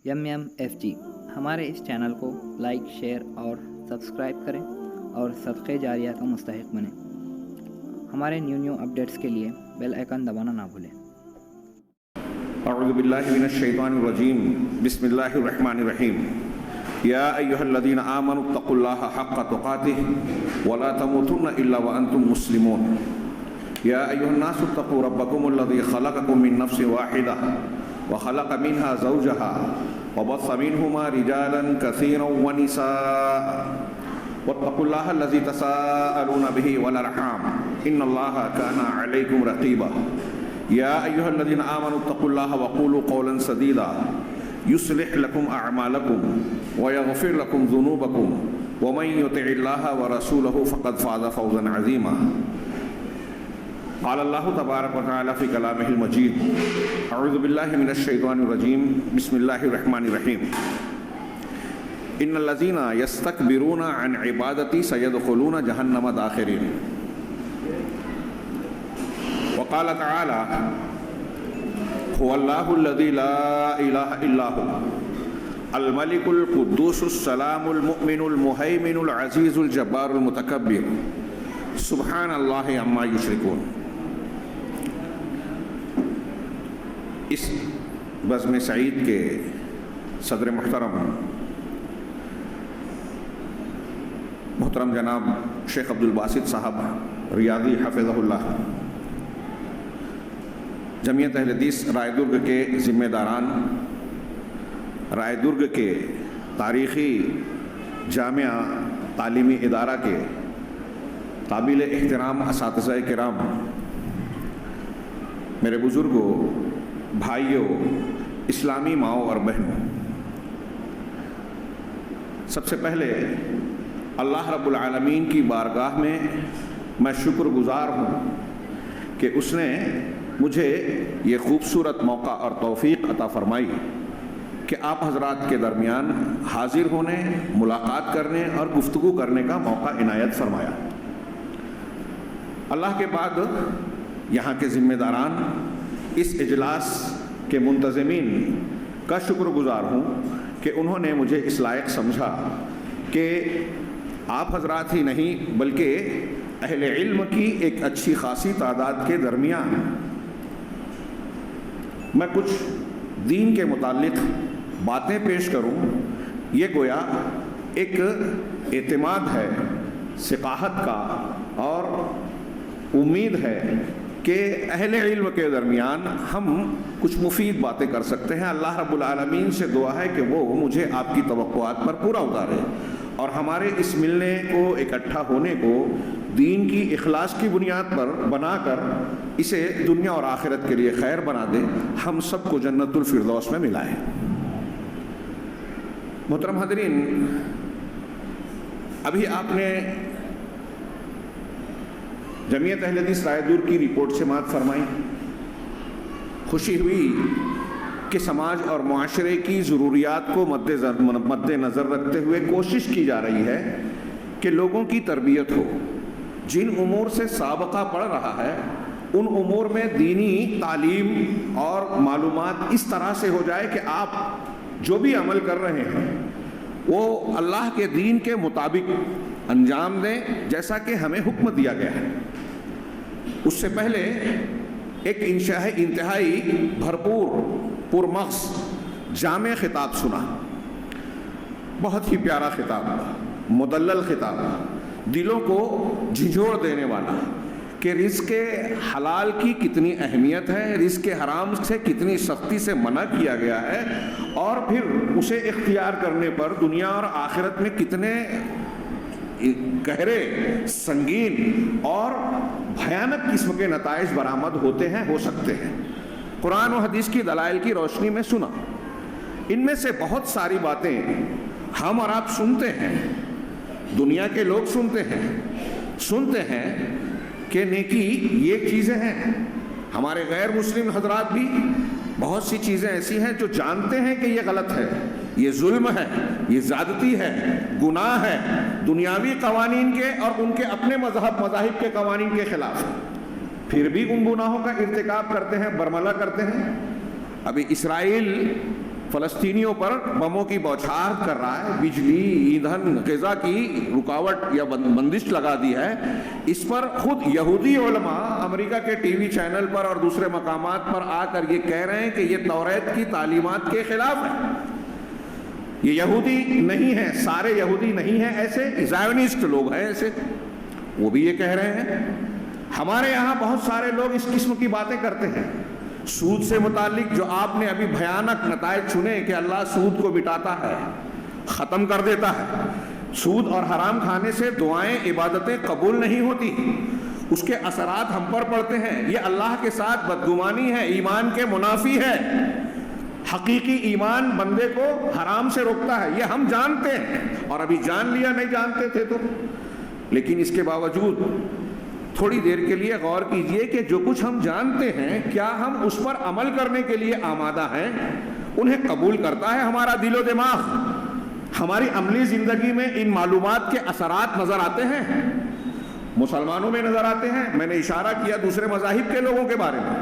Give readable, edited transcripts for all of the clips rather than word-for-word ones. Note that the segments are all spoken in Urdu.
MMFG ہمارے اس چینل کو لائک، شیئر اور سبسکرائب کریں اور صدقے جاریہ کا مستحق بنیں۔ ہمارے نیو اپڈیٹس کے لیے بیل آئیکن دبانا نہ بھولیں۔ اعوذ باللہ من الشیطان الرجیم، بسم اللہ الرحمن الرحیم۔ یا ایہا الذین آمنوا اتقوا اللہ حق تقاتہ ولا تموتن الا وانتم مسلمون۔ یا ایہا الناس اتقوا ربکم الذی خلقکم من نفس واحدہ وخلق منها زوجها وبث منهما رجالا كثيرا ونساء واتقوا الله الذي تساءلون به والارحام ان الله كان عليكم رقيبا۔ يا ايها الذين امنوا اتقوا الله وقولوا قولا سديدا يصلح لكم اعمالكم ويغفر لكم ذنوبكم ومن يطع الله ورسوله فقد فاز فوزا عظيما۔ قال الله تبارك وتعالى في كلامه المجيد، اعوذ بالله من الشيطان الرجيم، بسم الله الرحمن الرحيم۔ ان الذين يستكبرون عن عبادتي سيدخلون جهنم داخرين۔ وقال تعالى هو الله الذي لا اله الا هو الملك القدوس السلام المؤمن المهيمن العزيز الجبار المتكبر سبحان الله عما يشركون۔ اس بزم سعید کے صدر محترم جناب شیخ عبدالباسط صاحب ریاضی حفظہ اللہ، جمعیت اہل حدیث رائے درگ کے ذمہ داران، رائے درگ کے تاریخی جامعہ تعلیمی ادارہ کے قابل احترام اساتذہ کرام، میرے بزرگوں، بھائیوں، اسلامی ماؤں اور بہنوں، سب سے پہلے اللہ رب العالمین کی بارگاہ میں شکر گزار ہوں کہ اس نے مجھے یہ خوبصورت موقع اور توفیق عطا فرمائی کہ آپ حضرات کے درمیان حاضر ہونے، ملاقات کرنے اور گفتگو کرنے کا موقع عنایت فرمایا۔ اللہ کے بعد یہاں کے ذمہ داران، اس اجلاس کے منتظمین کا شکر گزار ہوں کہ انہوں نے مجھے اس لائق سمجھا کہ آپ حضرات ہی نہیں بلکہ اہل علم کی ایک اچھی خاصی تعداد کے درمیان میں کچھ دین کے متعلق باتیں پیش کروں، یہ گویا ایک اعتماد ہے، ثقافت کا، اور امید ہے کہ اہل علم کے درمیان ہم کچھ مفید باتیں کر سکتے ہیں۔ اللہ رب العالمین سے دعا ہے کہ وہ مجھے آپ کی توقعات پر پورا اتارے اور ہمارے اس ملنے کو، اکٹھا ہونے کو دین کی اخلاص کی بنیاد پر بنا کر اسے دنیا اور آخرت کے لیے خیر بنا دے، ہم سب کو جنت الفردوس میں ملائے۔ محترم حاضرین، ابھی آپ نے جمعیت اہل حدیث رائے دور کی رپورٹ سے سماعت فرمائی۔ خوشی ہوئی کہ سماج اور معاشرے کی ضروریات کو مد نظر رکھتے ہوئے کوشش کی جا رہی ہے کہ لوگوں کی تربیت ہو۔ جن امور سے سابقہ پڑ رہا ہے ان امور میں دینی تعلیم اور معلومات اس طرح سے ہو جائے کہ آپ جو بھی عمل کر رہے ہیں وہ اللہ کے دین کے مطابق انجام دیں جیسا کہ ہمیں حکم دیا گیا ہے۔ اس سے پہلے ایک انتہائی بھرپور، پرمغز، جامع خطاب سنا، بہت ہی پیارا خطاب، مدلل خطاب، دلوں کو جھنجھوڑ دینے والا کہ رزق حلال کی کتنی اہمیت ہے، رزق حرام سے کتنی سختی سے منع کیا گیا ہے، اور پھر اسے اختیار کرنے پر دنیا اور آخرت میں کتنے گہرے، سنگین اور بھیانک قسم کے نتائج برآمد ہوتے ہیں، ہو سکتے ہیں۔ قرآن و حدیث کی دلائل کی روشنی میں سنا۔ ان میں سے بہت ساری باتیں ہم اور آپ سنتے ہیں، دنیا کے لوگ سنتے ہیں کہ نیکی یہ چیزیں ہیں۔ ہمارے غیر مسلم حضرات بھی بہت سی چیزیں ایسی ہیں جو جانتے ہیں کہ یہ غلط ہے، یہ ظلم ہے، یہ زیادتی ہے، گناہ ہے، دنیاوی قوانین کے اور ان کے اپنے مذاہب کے قوانین کے خلاف، پھر بھی ان گناہوں کا ارتکاب کرتے ہیں، برملا کرتے ہیں۔ ابھی اسرائیل فلسطینیوں پر بموں کی بوچھار کر رہا ہے، بجلی، ایندھن، غذا کی رکاوٹ یا بندش لگا دی ہے، اس پر خود یہودی علماء امریکہ کے ٹی وی چینل پر اور دوسرے مقامات پر آ کر یہ کہہ رہے ہیں کہ یہ توریت کی تعلیمات کے خلاف ہے. یہ یہودی نہیں ہیں، سارے یہودی نہیں ہیں ایسے، زائونسٹ لوگ ہیں ایسے، وہ بھی یہ کہہ رہے ہیں. ہمارے یہاں بہت سارے لوگ اس قسم کی باتیں کرتے ہیں. سود سے متعلق جو آپ نے ابھی بھیانک نتائج سنے کہ اللہ سود کو مٹاتا ہے، ختم کر دیتا ہے، سود اور حرام کھانے سے دعائیں، عبادتیں قبول نہیں ہوتی، اس کے اثرات ہم پر پڑتے ہیں، یہ اللہ کے ساتھ بدگمانی ہے، ایمان کے منافی ہے. حقیقی ایمان بندے کو حرام سے روکتا ہے، یہ ہم جانتے ہیں، اور ابھی جان لیا، نہیں جانتے تھے تو. لیکن اس کے باوجود تھوڑی دیر کے لیے غور کیجئے کہ جو کچھ ہم جانتے ہیں کیا ہم اس پر عمل کرنے کے لیے آمادہ ہیں؟ انہیں قبول کرتا ہے ہمارا دل و دماغ؟ ہماری عملی زندگی میں ان معلومات کے اثرات نظر آتے ہیں؟ مسلمانوں میں نظر آتے ہیں. میں نے اشارہ کیا دوسرے مذاہب کے لوگوں کے بارے میں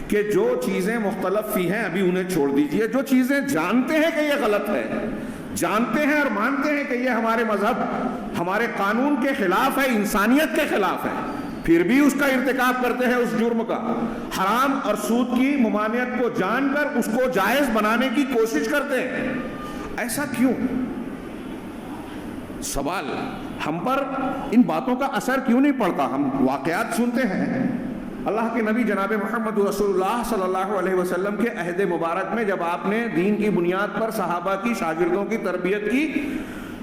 کہ جو چیزیں مختلف فی ہیں ابھی انہیں چھوڑ دیجئے، جو چیزیں جانتے ہیں کہ یہ غلط ہے، جانتے ہیں اور مانتے ہیں کہ یہ ہمارے مذہب، ہمارے قانون کے خلاف ہے، انسانیت کے خلاف ہے، پھر بھی اس کا ارتکاب کرتے ہیں، اس جرم کا. حرام اور سود کی ممانعت کو جان کر اس کو جائز بنانے کی کوشش کرتے ہیں. ایسا کیوں؟ سوال ہم پر ان باتوں کا اثر کیوں نہیں پڑتا؟ ہم واقعات سنتے ہیں. اللہ کے نبی جناب محمد رسول اللہ صلی اللہ علیہ وسلم کے عہد مبارک میں جب آپ نے دین کی بنیاد پر صحابہ کی، شاگردوں کی تربیت کی،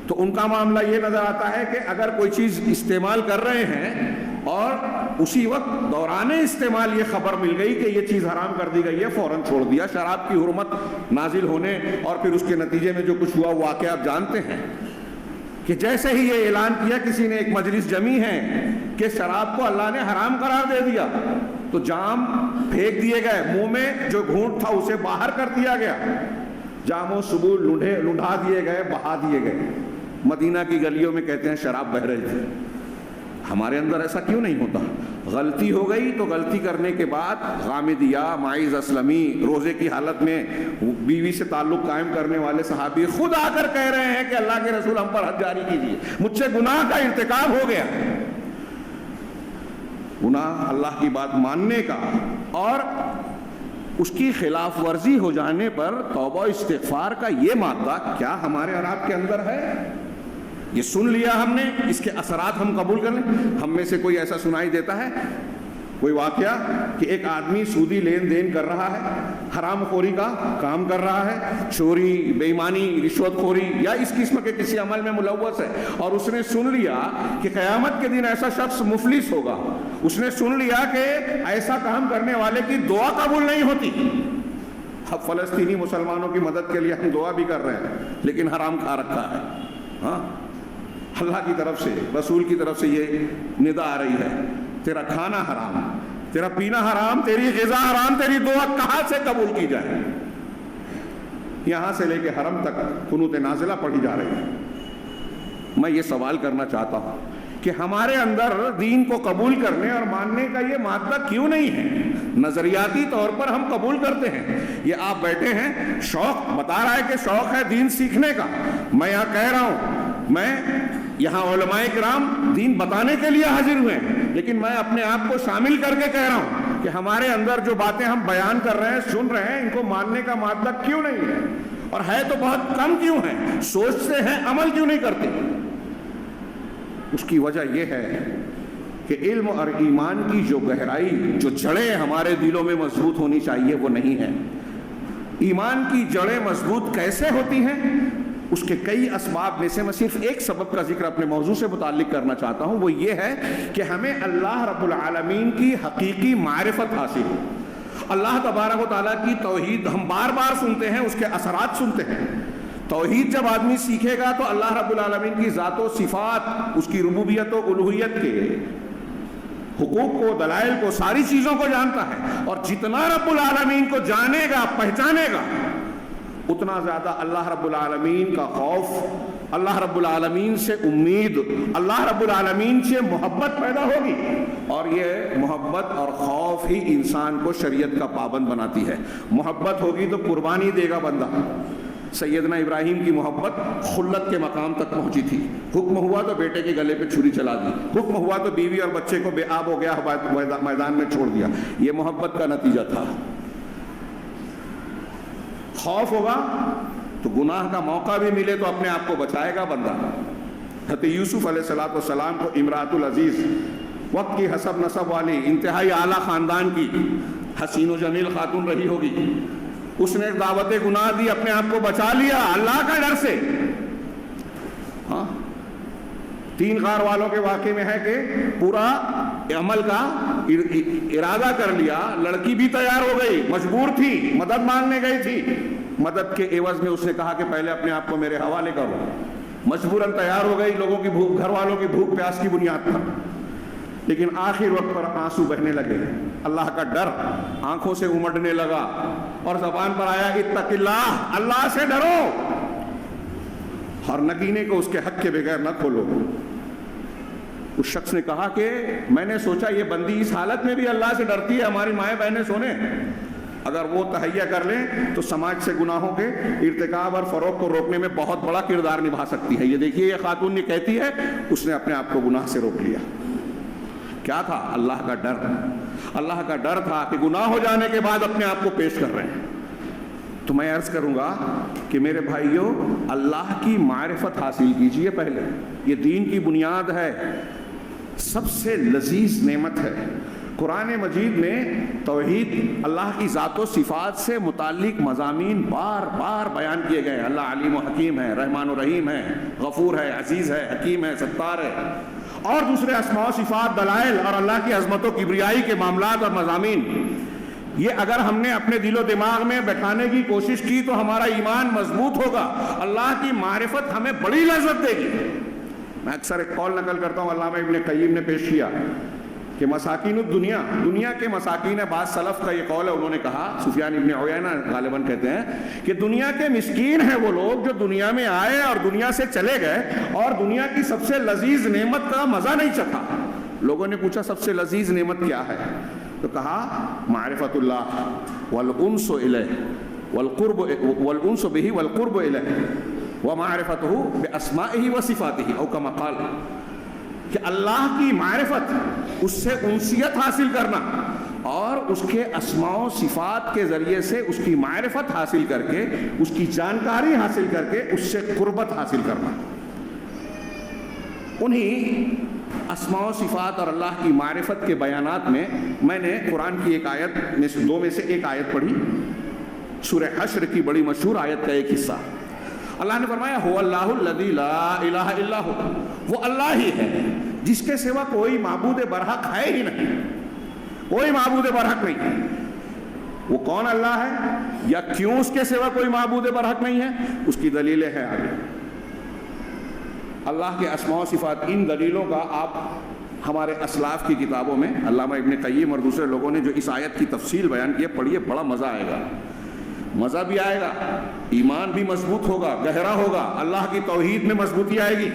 تو ان کا معاملہ یہ نظر آتا ہے کہ اگر کوئی چیز استعمال کر رہے ہیں اور اسی وقت دوران استعمال یہ خبر مل گئی کہ یہ چیز حرام کر دی گئی ہے، فوراً چھوڑ دیا. شراب کی حرمت نازل ہونے اور پھر اس کے نتیجے میں جو کچھ ہوا وہ واقعہ آپ جانتے ہیں کہ جیسے ہی یہ اعلان کیا کسی نے، ایک مجلس جمی ہے کہ شراب کو اللہ نے حرام قرار دے دیا، تو جام پھینک دیے گئے، منہ میں جو گھونٹ تھا اسے باہر کر دیا گیا، جام و سبو لنڈھا دیے گئے، بہا دیے گئے. مدینہ کی گلیوں میں کہتے ہیں شراب بہہ رہی تھی. ہمارے اندر ایسا کیوں نہیں ہوتا؟ غلطی ہو گئی تو غلطی کرنے کے بعد غامدیہ، معیز اسلمی، روزے کی حالت میں بیوی سے تعلق قائم کرنے والے صحابی خود آ کر کہہ رہے ہیں کہ اللہ کے رسول ہم پر حد جاری کیجیے، مجھ سے گناہ کا ارتکاب ہو گیا. گناہ اللہ کی بات ماننے کا اور اس کی خلاف ورزی ہو جانے پر توبہ استغفار کا یہ مادہ کیا ہمارے اور آپ کے اندر ہے؟ یہ سن لیا ہم نے، اس کے اثرات ہم قبول کر لیں. ہم میں سے کوئی ایسا سنائی دیتا ہے کوئی واقعہ کہ ایک آدمی سودی لین دین کر رہا ہے، حرام خوری کا کام کر رہا ہے، چوری، بے ایمانی، رشوت خوری یا اس قسم کے کسی عمل میں ملوث ہے، اور اس نے سن لیا کہ قیامت کے دن ایسا شخص مفلس ہوگا، اس نے سن لیا کہ ایسا کام کرنے والے کی دعا قبول نہیں ہوتی. اب فلسطینی مسلمانوں کی مدد کے لیے ہم دعا بھی کر رہے ہیں لیکن حرام کھا رکھا ہے. ہاں، اللہ کی طرف سے، رسول کی طرف سے یہ ندا آ رہی ہے، تیرا کھانا حرام، تیرا پینا حرام، تیری غذا حرام، تیری دعا کہاں سے قبول کی جائے؟ یہاں سے لے کے حرم تک قنوت نازلہ پڑھی جا رہی ہے. میں یہ سوال کرنا چاہتا ہوں کہ ہمارے اندر دین کو قبول کرنے اور ماننے کا یہ مادہ کیوں نہیں ہے؟ نظریاتی طور پر ہم قبول کرتے ہیں. یہ آپ بیٹھے ہیں، شوق بتا رہا ہے کہ شوق ہے دین سیکھنے کا. میں یہاں کہہ رہا ہوں، میں یہاں علماء کرام دین بتانے کے لیے حاضر ہوئے ہیں، لیکن میں اپنے آپ کو شامل کر کے کہہ رہا ہوں کہ ہمارے اندر جو باتیں ہم بیان کر رہے ہیں، سن رہے ہیں، ان کو ماننے کا مادہ کیوں نہیں ہے؟ اور ہے تو بہت کم کیوں ہے؟ سوچتے ہیں، عمل کیوں نہیں کرتے؟ اس کی وجہ یہ ہے کہ علم اور ایمان کی جو گہرائی، جو جڑیں ہمارے دلوں میں مضبوط ہونی چاہیے وہ نہیں ہے. ایمان کی جڑیں مضبوط کیسے ہوتی ہیں؟ اس کے کئی اسباب میں سے میں صرف ایک سبب کا ذکر اپنے موضوع سے متعلق کرنا چاہتا ہوں. وہ یہ ہے کہ ہمیں اللہ رب العالمین کی حقیقی معرفت حاصل ہو. اللہ تبارک و تعالیٰ کی توحید ہم بار بار سنتے ہیں، اس کے اثرات سنتے ہیں. توحید جب آدمی سیکھے گا تو اللہ رب العالمین کی ذات و صفات، اس کی ربوبیت و الوہیت کے حقوق کو، دلائل کو، ساری چیزوں کو جانتا ہے. اور جتنا رب العالمین کو جانے گا، پہچانے گا، اتنا زیادہ اللہ رب العالمین کا خوف، اللہ رب العالمین سے امید، اللہ رب العالمین سے محبت پیدا ہوگی، اور یہ محبت اور خوف ہی انسان کو شریعت کا پابند بناتی ہے۔ محبت ہوگی تو قربانی دے گا بندہ۔ سیدنا ابراہیم کی محبت خلت کے مقام تک پہنچی تھی، حکم ہوا تو بیٹے کے گلے پہ چھری چلا دی، حکم ہوا تو بیوی اور بچے کو بے آب ہو گیا میدان میں چھوڑ دیا، یہ محبت کا نتیجہ تھا۔ خوف ہوگا تو گناہ کا موقع بھی ملے تو اپنے آپ کو بچائے گا بندہ۔ حضرت یوسف علیہ السلام کو امراۃ العزیز، وقت کی حسب نسب والی انتہائی اعلیٰ خاندان کی حسین و جمیل خاتون رہی ہوگی، اس نے دعوت گناہ دی، اپنے آپ کو بچا لیا اللہ کا ڈر سے۔ ہاں، 3 غار والوں کے واقعے میں ہے کہ پورا عمل کا ارادہ کر لیا، لڑکی بھی تیار ہو گئی، مجبور تھی، مدد مانگنے گئی تھی، مدد کے عوض میں اس نے کہا کہ پہلے اپنے آپ کو میرے حوالے کرو، مجبوراً تیار ہو گئی، لوگوں کی بھوک، گھر والوں کی بھوک پیاس کی بنیاد پر، لیکن آخر وقت پر آنسو بہنے لگے، اللہ کا ڈر آنکھوں سے امڑنے لگا اور زبان پر آیا اتق اللہ، اللہ سے ڈرو، اور نگینے کو اس کے حق کے بغیر نہ کھولو۔ اس شخص نے کہا کہ میں نے سوچا یہ بندی اس حالت میں بھی اللہ سے ڈرتی ہے، ہماری مائیں بہنیں سونے، اگر وہ تہیہ کر لیں تو سماج سے گناہوں کے ارتکاب اور فروغ کو روکنے میں بہت بڑا کردار نبھا سکتی ہے۔ یہ دیکھیے، یہ خاتون نے کہتی ہے اس نے اپنے آپ کو گناہ سے روک لیا۔ کیا تھا؟ اللہ کا ڈر۔ اللہ کا ڈر تھا کہ گناہ ہو جانے کے بعد اپنے آپ کو پیش کر رہے ہیں۔ تو میں عرض کروں گا کہ میرے بھائیوں، اللہ کی معرفت حاصل کیجئے پہلے، یہ دین کی بنیاد ہے، سب سے لذیذ نعمت ہے۔ قرآن مجید میں توحید، اللہ کی ذات و صفات سے متعلق مضامین بار بار بیان کیے گئے ہیں۔ اللہ علیم و حکیم ہے، رحمان و رحیم ہے، غفور ہے، عزیز ہے، حکیم ہے، ستار ہے، اور دوسرے اسماء و صفات، دلائل اور اللہ کی عظمت و کبریائی کے معاملات اور مضامین، یہ اگر ہم نے اپنے دل و دماغ میں بیٹھانے کی کوشش کی تو ہمارا ایمان مضبوط ہوگا، اللہ کی معرفت ہمیں بڑی لذت دے گی۔ میں اکثر ایک قول نقل کرتا ہوں، علامہ ابن قیم نے پیش کیا کہ مساکین الدنیا، دنیا کے مساکین، بعض سلف کا یہ قول ہے، انہوں نے کہا، سفیان ابن عیینہ غالباً کہتے ہیں کہ دنیا کے مسکین ہیں وہ لوگ جو دنیا میں آئے اور دنیا سے چلے گئے اور دنیا کی سب سے لذیذ نعمت کا مزہ نہیں چکھا۔ لوگوں نے پوچھا سب سے لذیذ نعمت کیا ہے؟ تو کہا معرفت اللہ والانس الیہ والانس بہ والقرب الیہ ومعرفتہ باسمائہ وصفاتہ، او کما قال، کہ اللہ کی معرفت، اس سے انسیت حاصل کرنا اور اس کے اسماء و صفات کے ذریعے سے اس کی معرفت حاصل کر کے، اس کی جانکاری حاصل کر کے اس سے قربت حاصل کرنا۔ انہی اسماء و صفات اور اللہ کی معرفت کے بیانات میں نے قرآن کی ایک آیت میں سے، 2 میں سے ایک آیت پڑھی، سورہ حشر کی بڑی مشہور آیت کا ایک حصہ۔ اللہ نے فرمایا هو اللہ الذی لا الہ الا ہو، وہ اللہ ہی ہے جس کے سوا کوئی معبود برحق ہے ہی نہیں، کوئی معبود برحق نہیں ہے۔ وہ کون اللہ ہے یا کیوں اس کے سوا کوئی معبود برحق نہیں ہے، اس کی دلیلیں ہیں آگے۔ اللہ کے اسماء و صفات، ان دلیلوں کا آپ ہمارے اسلاف کی کتابوں میں، علامہ ابن قیم اور دوسرے لوگوں نے جو اس آیت کی تفصیل بیان کی ہے، پڑھیے، بڑا مزہ آئے گا، مزہ بھی آئے گا، ایمان بھی مضبوط ہوگا، گہرا ہوگا، اللہ کی توحید میں مضبوطی آئے گی،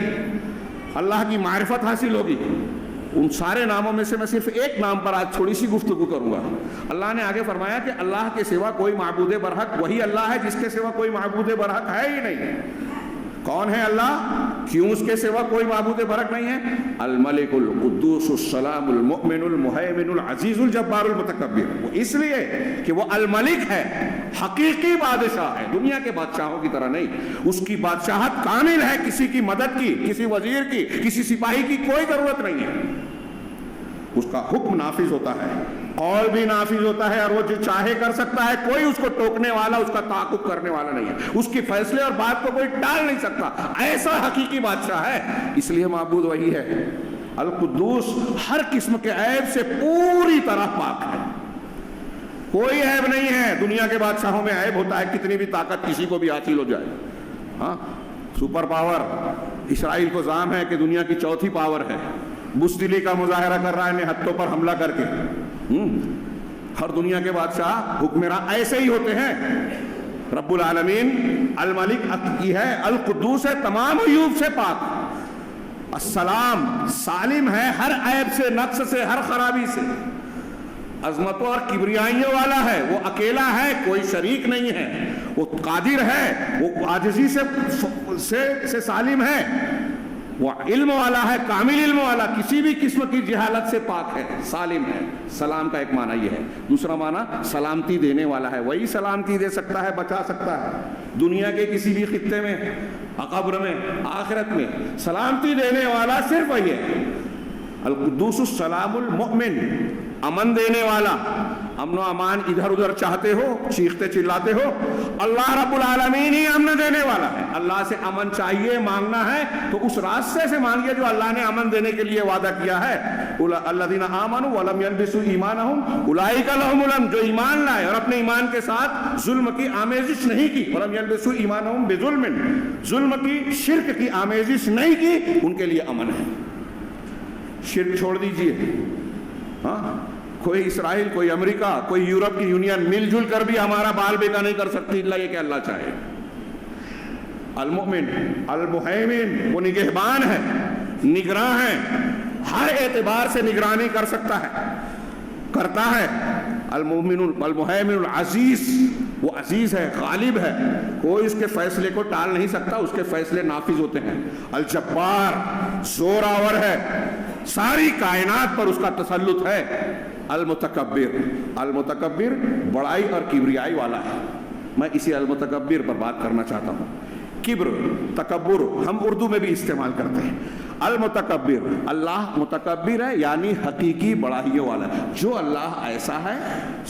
اللہ کی معرفت حاصل ہوگی۔ ان سارے ناموں میں سے میں صرف ایک نام پر آج تھوڑی سی گفتگو کروں گا۔ اللہ نے آگے فرمایا کہ اللہ کے سوا کوئی معبود برحق وہی اللہ ہے جس کے سوا کوئی معبود برحق ہے ہی نہیں۔ کون ہے اللہ؟ کیوں اس کے سوا کوئی معبود برحق نہیں ہے؟ الملک القدوس السلام المؤمن المہیمن العزیز الجبار المتکبر، وہ اس لیے کہ وہ الملک ہے، حقیقی بادشاہ ہے، دنیا کے بادشاہوں کی طرح نہیں، اس کی بادشاہت کامل ہے، کسی کی مدد کی، کسی وزیر کی، کسی سپاہی کی کوئی ضرورت نہیں ہے، اس کا حکم نافذ ہوتا ہے، قول بھی نافذ ہوتا ہے، اور وہ جو چاہے کر سکتا ہے، کوئی اس کو ٹوکنے والا، اس کا تعاقب کرنے والا نہیں ہے، اس کی فیصلے اور بات کو کوئی ٹال نہیں سکتا، ایسا حقیقی بادشاہ ہے، اس لیے معبود وہی ہے۔ القدوس ہر قسم کے عیب سے پوری طرح پاک ہے، کوئی عیب نہیں ہے۔ دنیا کے بادشاہوں میں عیب ہوتا ہے، کتنی بھی طاقت کسی کو بھی حاصل ہو جائے، ہاں، سپر پاور، اسرائیل کو زعم ہے کہ دنیا کی 4تھی پاور ہے، بزدلی کا مظاہرہ کر رہا ہے نہتوں پر حملہ کر کے۔ ہر دنیا کے بادشاہ حکمراں ایسے ہی ہوتے ہیں، رب العالمین الملک کی ہے، القدوس ہے، تمام عیوب سے پاک، السلام سالم ہے ہر عیب سے، نقص سے، ہر خرابی سے، عظمتوں اور کبریائیوں والا ہے، وہ اکیلا ہے، کوئی شریک نہیں ہے، وہ قادر ہے، وہ عاجزی سے سالم ہے، وہ علم والا ہے، کامل علم والا، کسی بھی قسم کی جہالت سے پاک ہے، سالم ہے۔ سلام کا ایک معنی یہ ہے، دوسرا معنی سلامتی دینے والا ہے، وہی سلامتی دے سکتا ہے، بچا سکتا ہے، دنیا کے کسی بھی خطے میں، قبر میں، آخرت میں سلامتی دینے والا صرف وہی ہے۔ القدوس السلام المؤمن، امن دینے والا، امن و امان ادھر ادھر چاہتے ہو، چیختے چلاتے ہو، اللہ رب العالمین ہی امن دینے والا ہے۔ اللہ سے امن چاہیے، مانگنا ہے تو اس راستے سے مانگیے جو اللہ نے امن دینے کے لیے وعدہ کیا ہے، الذین آمنوا ولم یلبسوا ایمانہم اولئک لہم الامن، جو ایمان لائے اور اپنے ایمان کے ساتھ ظلم کی آمیزش نہیں کی، ولم یلبسوا ایمانہم بظلم، ظلم کی، شرک کی آمیزش نہیں کی، ان کے لیے امن ہے۔ شرک چھوڑ دیجئے، ہاں، کوئی اسرائیل، کوئی امریکہ، کوئی یورپ کی یونین مل جل کر بھی ہمارا بال بیکا نہیں کر سکتی اللہ یہ کہ اللہ چاہے۔ المؤمن المہیمن، وہ نگہبان ہے، نگراں ہے، ہر اعتبار سے نگرانی کر سکتا ہے، کرتا ہے۔ المؤمن المہیمن العزیز، وہ عزیز ہے، غالب ہے، کوئی اس کے فیصلے کو ٹال نہیں سکتا، اس کے فیصلے نافذ ہوتے ہیں۔ الجبار، زور آور ہے، ساری کائنات پر اس کا تسلط ہے۔ المتکبر، المتکبر بڑائی اور کبریائی والا ہے۔ میں اسی المتکبر پر بات کرنا چاہتا ہوں۔ کبر، تکبر ہم اردو میں بھی استعمال کرتے ہیں۔ المتکبر، اللہ متکبر ہے یعنی حقیقی بڑائیوں والا، جو اللہ ایسا ہے،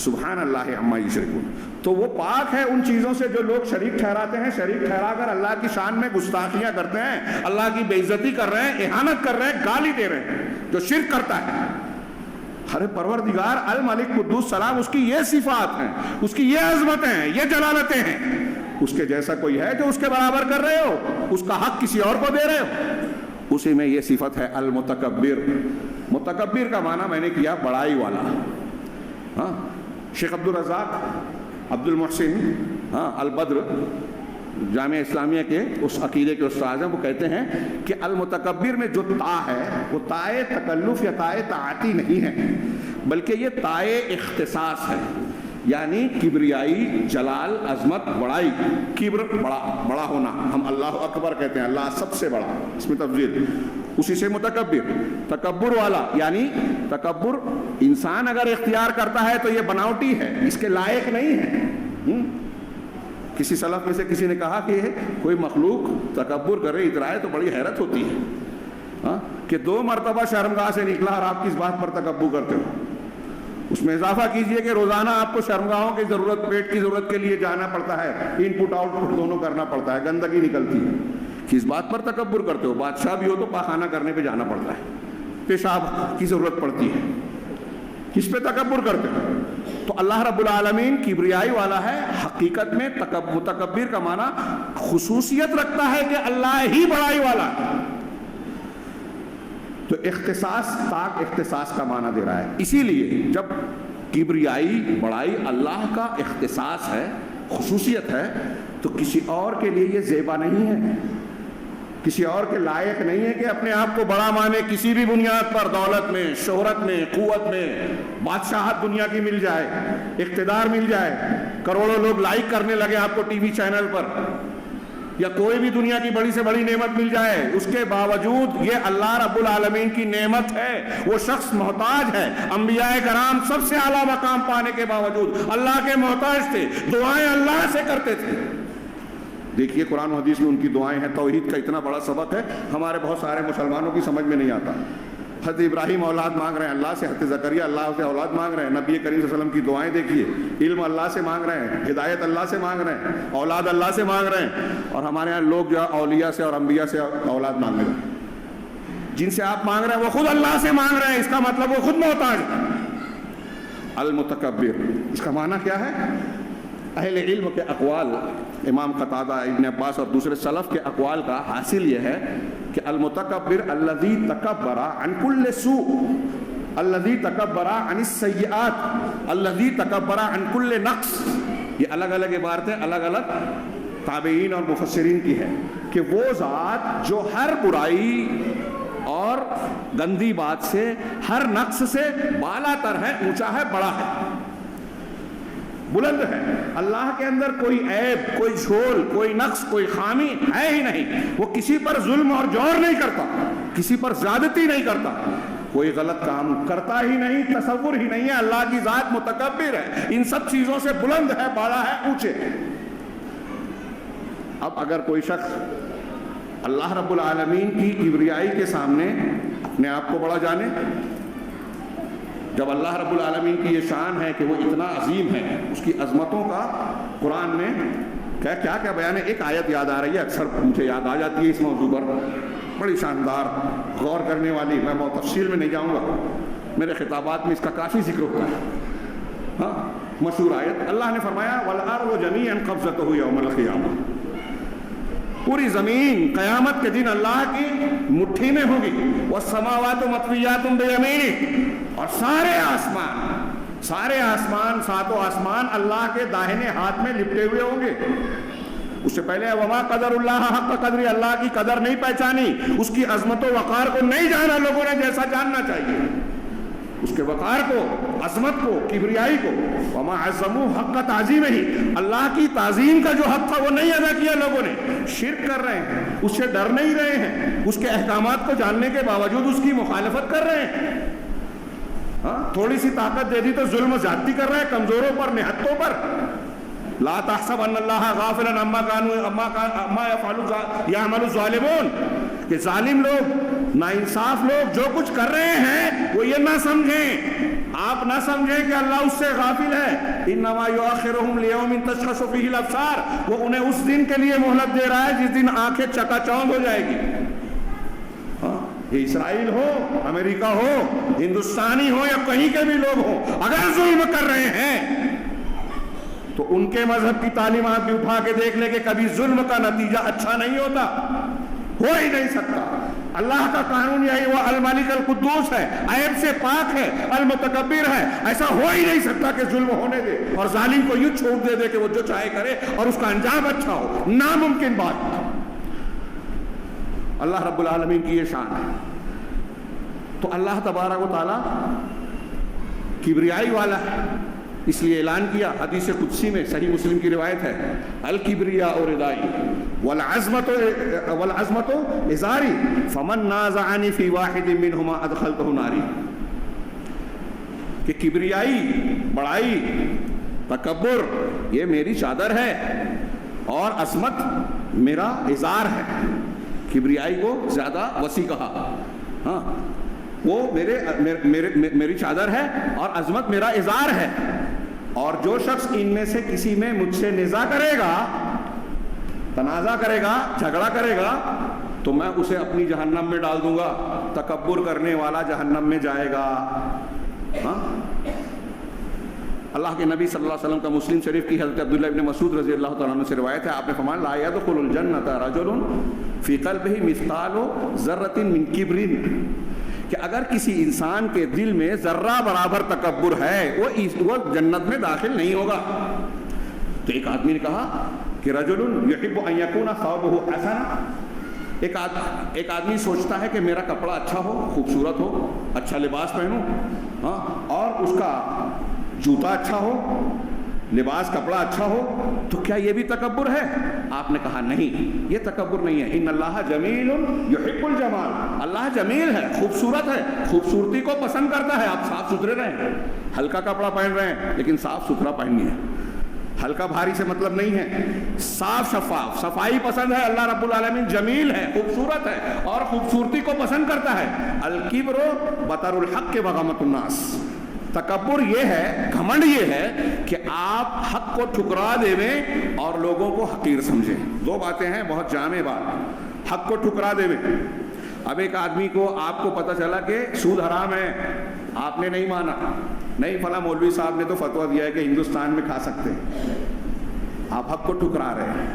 سبحان اللہ عما یشرکون، تو وہ پاک ہے ان چیزوں سے جو لوگ شریک ٹھہراتے ہیں، شریک ٹھہرا کر اللہ کی شان میں گستاخیاں کرتے ہیں، اللہ کی بے عزتی کر رہے ہیں، اہانت کر رہے ہیں، گالی دے رہے ہیں، جو شرک کرتا ہے۔ ہر پروردگار الملک قدوس سلام، اس کی یہ صفات ہیں، اس کی یہ عظمتیں ہیں، یہ جلالتیں ہیں، اس کے جیسا کوئی ہے جو اس کے برابر کر رہے ہو، اس کا حق کسی اور کو دے رہے ہو، اسی میں یہ صفت ہے المتکبر۔ متکبر کا معنی میں نے کیا بڑائی والا۔ ہاں، شیخ عبدالرزاق عبد المحسن، ہاں، البدر، جامعہ اسلامیہ کے اس عقیدے کے استاد ہیں، وہ کہتے ہیں کہ المتکبر میں جو تا ہے وہ تائے تکلف یا تائے تعاتی نہیں ہے، بلکہ یہ تائے اختصاص ہے، یعنی کبریائی، جلال، عظمت، بڑائی، کبر بڑا ہونا، ہم اللہ اکبر کہتے ہیں، اللہ سب سے بڑا، اس میں تفضیل، اسی سے متکبر، تکبر والا، یعنی تکبر انسان اگر اختیار کرتا ہے تو یہ بناوٹی ہے، اس کے لائق نہیں ہے۔ کسی سلف میں سے کسی نے کہا کہ کوئی مخلوق تکبر کرے، اترائے تو بڑی حیرت ہوتی ہے کہ 2 مرتبہ شرمگاہ سے نکلا اور آپ کس بات پر تکبر کرتے ہو۔ اس میں اضافہ کیجئے کہ روزانہ آپ کو شرمگاہوں کی ضرورت، پیٹ کی ضرورت کے لیے جانا پڑتا ہے، ان پٹ آؤٹ پٹ دونوں کرنا پڑتا ہے، گندگی نکلتی ہے، کس بات پر تکبر کرتے ہو؟ بادشاہ بھی ہو تو پاخانہ کرنے پہ جانا پڑتا ہے، پیشاب کی ضرورت پڑتی ہے، کس پہ تکبر کرتے ہو؟ تو اللہ رب العالمین کبریائی والا ہے، حقیقت میں متکبر کا معنی خصوصیت رکھتا ہے کہ اللہ ہی بڑائی والا ہے، تو اختصاص، تاک اختصاص کا معنی دے رہا ہے۔ اسی لیے جب کبریائی، بڑائی اللہ کا اختصاص ہے، خصوصیت ہے، تو کسی اور کے لیے یہ زیبا نہیں ہے، کسی اور کے لائق نہیں ہے کہ اپنے آپ کو بڑا مانے، کسی بھی بنیاد پر، دولت میں، شہرت میں، قوت میں، بادشاہت دنیا کی مل جائے، اقتدار مل جائے، کروڑوں لوگ لائک کرنے لگے آپ کو ٹی وی چینل پر، یا کوئی بھی دنیا کی بڑی سے بڑی نعمت مل جائے، اس کے باوجود یہ اللہ رب العالمین کی نعمت ہے، وہ شخص محتاج ہے۔ انبیاء کرام سب سے اعلیٰ مقام پانے کے باوجود اللہ کے محتاج تھے، دعائیں اللہ سے کرتے تھے۔ دیکھیے قرآن و حدیث میں ان کی دعائیں ہیں، توحید کا اتنا بڑا سبق ہے، ہمارے بہت سارے مسلمانوں کی سمجھ میں نہیں آتا۔ حضرت ابراہیم اولاد مانگ رہے ہیں اللہ سے، حضرت زکریا اللہ سے اولاد مانگ رہے ہیں، نبی کریم صلی اللہ علیہ وسلم کی دعائیں دیکھیے، علم اللہ سے مانگ رہے ہیں، ہدایت اللہ سے مانگ رہے ہیں، اولاد اللہ سے مانگ رہے ہیں، اور ہمارے یہاں لوگ جو اولیاء سے اور انبیاء سے اولاد مانگ رہے ہیں۔ جن سے آپ مانگ رہے ہیں وہ خود اللہ سے مانگ رہے ہیں، اس کا مطلب وہ خود محتاج ہے۔ المتکبر، اس کا معنی کیا ہے؟ اہل علم کے اقوال، امام قتادہ، ابن عباس اور دوسرے سلف کے اقوال کا حاصل یہ ہے کہ المتکبر الذی تکبر عن کل سوء، الذی تکبر عن السیئات، الذی تکبر عن کل نقص، یہ الگ الگ عبارتیں الگ الگ تابعین اور مفسرین کی ہے کہ وہ ذات جو ہر برائی اور گندی بات سے، ہر نقص سے بالا تر ہے، اونچا ہے، بڑا ہے، بلند ہے. اللہ کے اندر کوئی عیب، کوئی جھول، کوئی نقص، کوئی خامی ہے ہی نہیں. وہ کسی پر ظلم اور جور نہیں کرتا، کسی پر زیادتی نہیں کرتا، کوئی غلط کام کرتا ہی نہیں، تصور ہی نہیں ہے. اللہ کی ذات متکبر ہے، ان سب چیزوں سے بلند ہے، بڑا ہے، اونچے. اب اگر کوئی شخص اللہ رب العالمین کی کبریائی کے سامنے اپنے آپ کو بڑا جانے، جب اللہ رب العالمین کی یہ شان ہے کہ وہ اتنا عظیم ہے، اس کی عظمتوں کا قرآن میں کیا کیا بیان ہے. ایک آیت یاد آ رہی ہے، اکثر مجھے یاد آ جاتی ہے اس موضوع پر، بڑی شاندار، غور کرنے والی. میں بہت تفصیل میں نہیں جاؤں گا، میرے خطابات میں اس کا کافی ذکر ہوتا ہے. ہاں، مشہور آیت، اللہ نے فرمایا وَالْأَرْضُ جَمِيعًا قَبْضَتُهُ يَوْمَ الْقِيَامَةِ، پوری زمین قیامت کے دن اللہ کی مٹھی میں ہوگی. وَالسَّمَاوَاتُ مَطْوِيَّاتٌ بِيَمِينِهِ، اور سارے آسمان، ساتوں آسمان اللہ کے داہنے ہاتھ میں لپٹے ہوئے ہوں گے. اس سے پہلے وما قدر اللہ حق قدری، اللہ کی قدر نہیں پہچانی، اس کی عظمت و وقار کو نہیں جانا لوگوں نے جیسا جاننا چاہیے، اس کے وقار کو، عظمت کو، کبریائی کو. وما عظموا حق تعظیمہ، اللہ کی تعظیم کا جو حق تھا وہ نہیں ادا کیا لوگوں نے. شرک کر رہے ہیں، اس سے ڈر نہیں رہے ہیں، اس کے احکامات کو جاننے کے باوجود اس کی مخالفت کر رہے ہیں. تھوڑی سی طاقت دے دی تو ظلم و زیادتی کر رہے ہیں کمزوروں پر، نہتوں پر. لا تحسبن اللہ غافلا عما یعمل الظالمون، کہ ظالم لوگ، ناانصاف لوگ جو کچھ کر رہے ہیں وہ یہ نہ سمجھیں، آپ نہ سمجھیں کہ اللہ اس سے غافل ہے. انما یؤخرهم لیوم تشخص فیہ الابصار، وہ انہیں اس دن کے لیے مہلت دے رہا ہے جس دن آنکھیں چکا چوند ہو جائے گی. یہ اسرائیل ہو، امریکہ ہو، ہندوستانی ہو یا کہیں کے بھی لوگ ہو، اگر ظلم کر رہے ہیں تو ان کے مذہب کی تعلیمات بھی اٹھا کے دیکھ لے کہ کبھی ظلم کا نتیجہ اچھا نہیں ہوتا، ہو ہی نہیں سکتا. اللہ کا قانون یہی، وہ الملک القدوس ہے، عیب سے پاک ہے، المتکبر ہے. ایسا ہو ہی نہیں سکتا کہ ظلم ہونے دے اور ظالم کو یوں چھوڑ دے کہ وہ جو چاہے کرے اور اس کا انجام اچھا ہو. ناممکن بات. اللہ رب العالمین کی یہ شان ہے. تو اللہ تبارک و تعالیٰ کبریائی والا ہے، اس لیے اعلان کیا حدیث قدسی میں، صحیح مسلم کی روایت ہے، الکبریاء ردائی والعظمت ازاری فمن نازعنی فی واحد منہما ادخلتہ ناری. کہ کبریائی، بڑائی، تکبر یہ میری چادر ہے اور عظمت میرا ازار ہے. کبریائی کو زیادہ وسیع کہا. ہاں، وہ میری چادر ہے اور عظمت میرا ازار ہے. اور جو شخص ان میں سے کسی میں مجھ سے نزاع کرے گا، تنازع کرے گا، جھگڑا کرے گا، تو میں اسے اپنی جہنم میں ڈال دوں گا. تکبر کرنے والا جہنم میں جائے گا. ہاں، اللہ کے نبی صلی اللہ علیہ وسلم کا مسلم شریف کی حضرت عبداللہ ابن مسعود رضی اللہ تعالیٰ عنہ سے روایت ہے، آپ نے فرمایا لا يدخل الجنۃ رجل فی قلبہ مثقال ذرۃ من کبر، کہ اگر کسی انسان کے دل میں ذرہ برابر تکبر ہے وہ جنت میں داخل نہیں ہوگا. تو ایک آدمی نے کہا کہ رجل یحب ان یکون ثوبہ حسنا، ایک آدمی سوچتا ہے کہ میرا کپڑا اچھا ہو، خوبصورت ہو، اچھا لباس پہنوں، ہاں، اور اس کا جوتا اچھا ہو، لباس کپڑا اچھا ہو، تو کیا یہ بھی تکبر ہے؟ آپ نے کہا نہیں، یہ تکبر نہیں ہے. ان اللہ جمیل یحب الجمال، اللہ جمیل ہے، خوبصورت ہے، خوبصورتی کو پسند کرتا ہے. آپ صاف ستھرے رہیں، ہلکا کپڑا پہن رہے ہیں لیکن صاف ستھرا پہننی ہے. ہلکا بھاری سے مطلب نہیں ہے، صاف شفاف، صفائی پسند ہے. اللہ رب العالمین جمیل ہے، خوبصورت ہے اور خوبصورتی کو پسند کرتا ہے. الکبر بطر الحق وغمط الناس، تکبر یہ ہے، گھمنڈ یہ ہے کہ آپ حق کو ٹھکرا دیویں اور لوگوں کو حقیر سمجھیں. دو باتیں ہیں بہت جامع بات. حق کو ٹھکرا دیویں. اب ایک آدمی کو، آپ کو پتہ چلا کہ سود حرام ہے، آپ نے نہیں مانا، نہیں فلاں مولوی صاحب نے تو فتویٰ دیا ہے کہ ہندوستان میں کھا سکتے ہیں، آپ حق کو ٹھکرا رہے ہیں.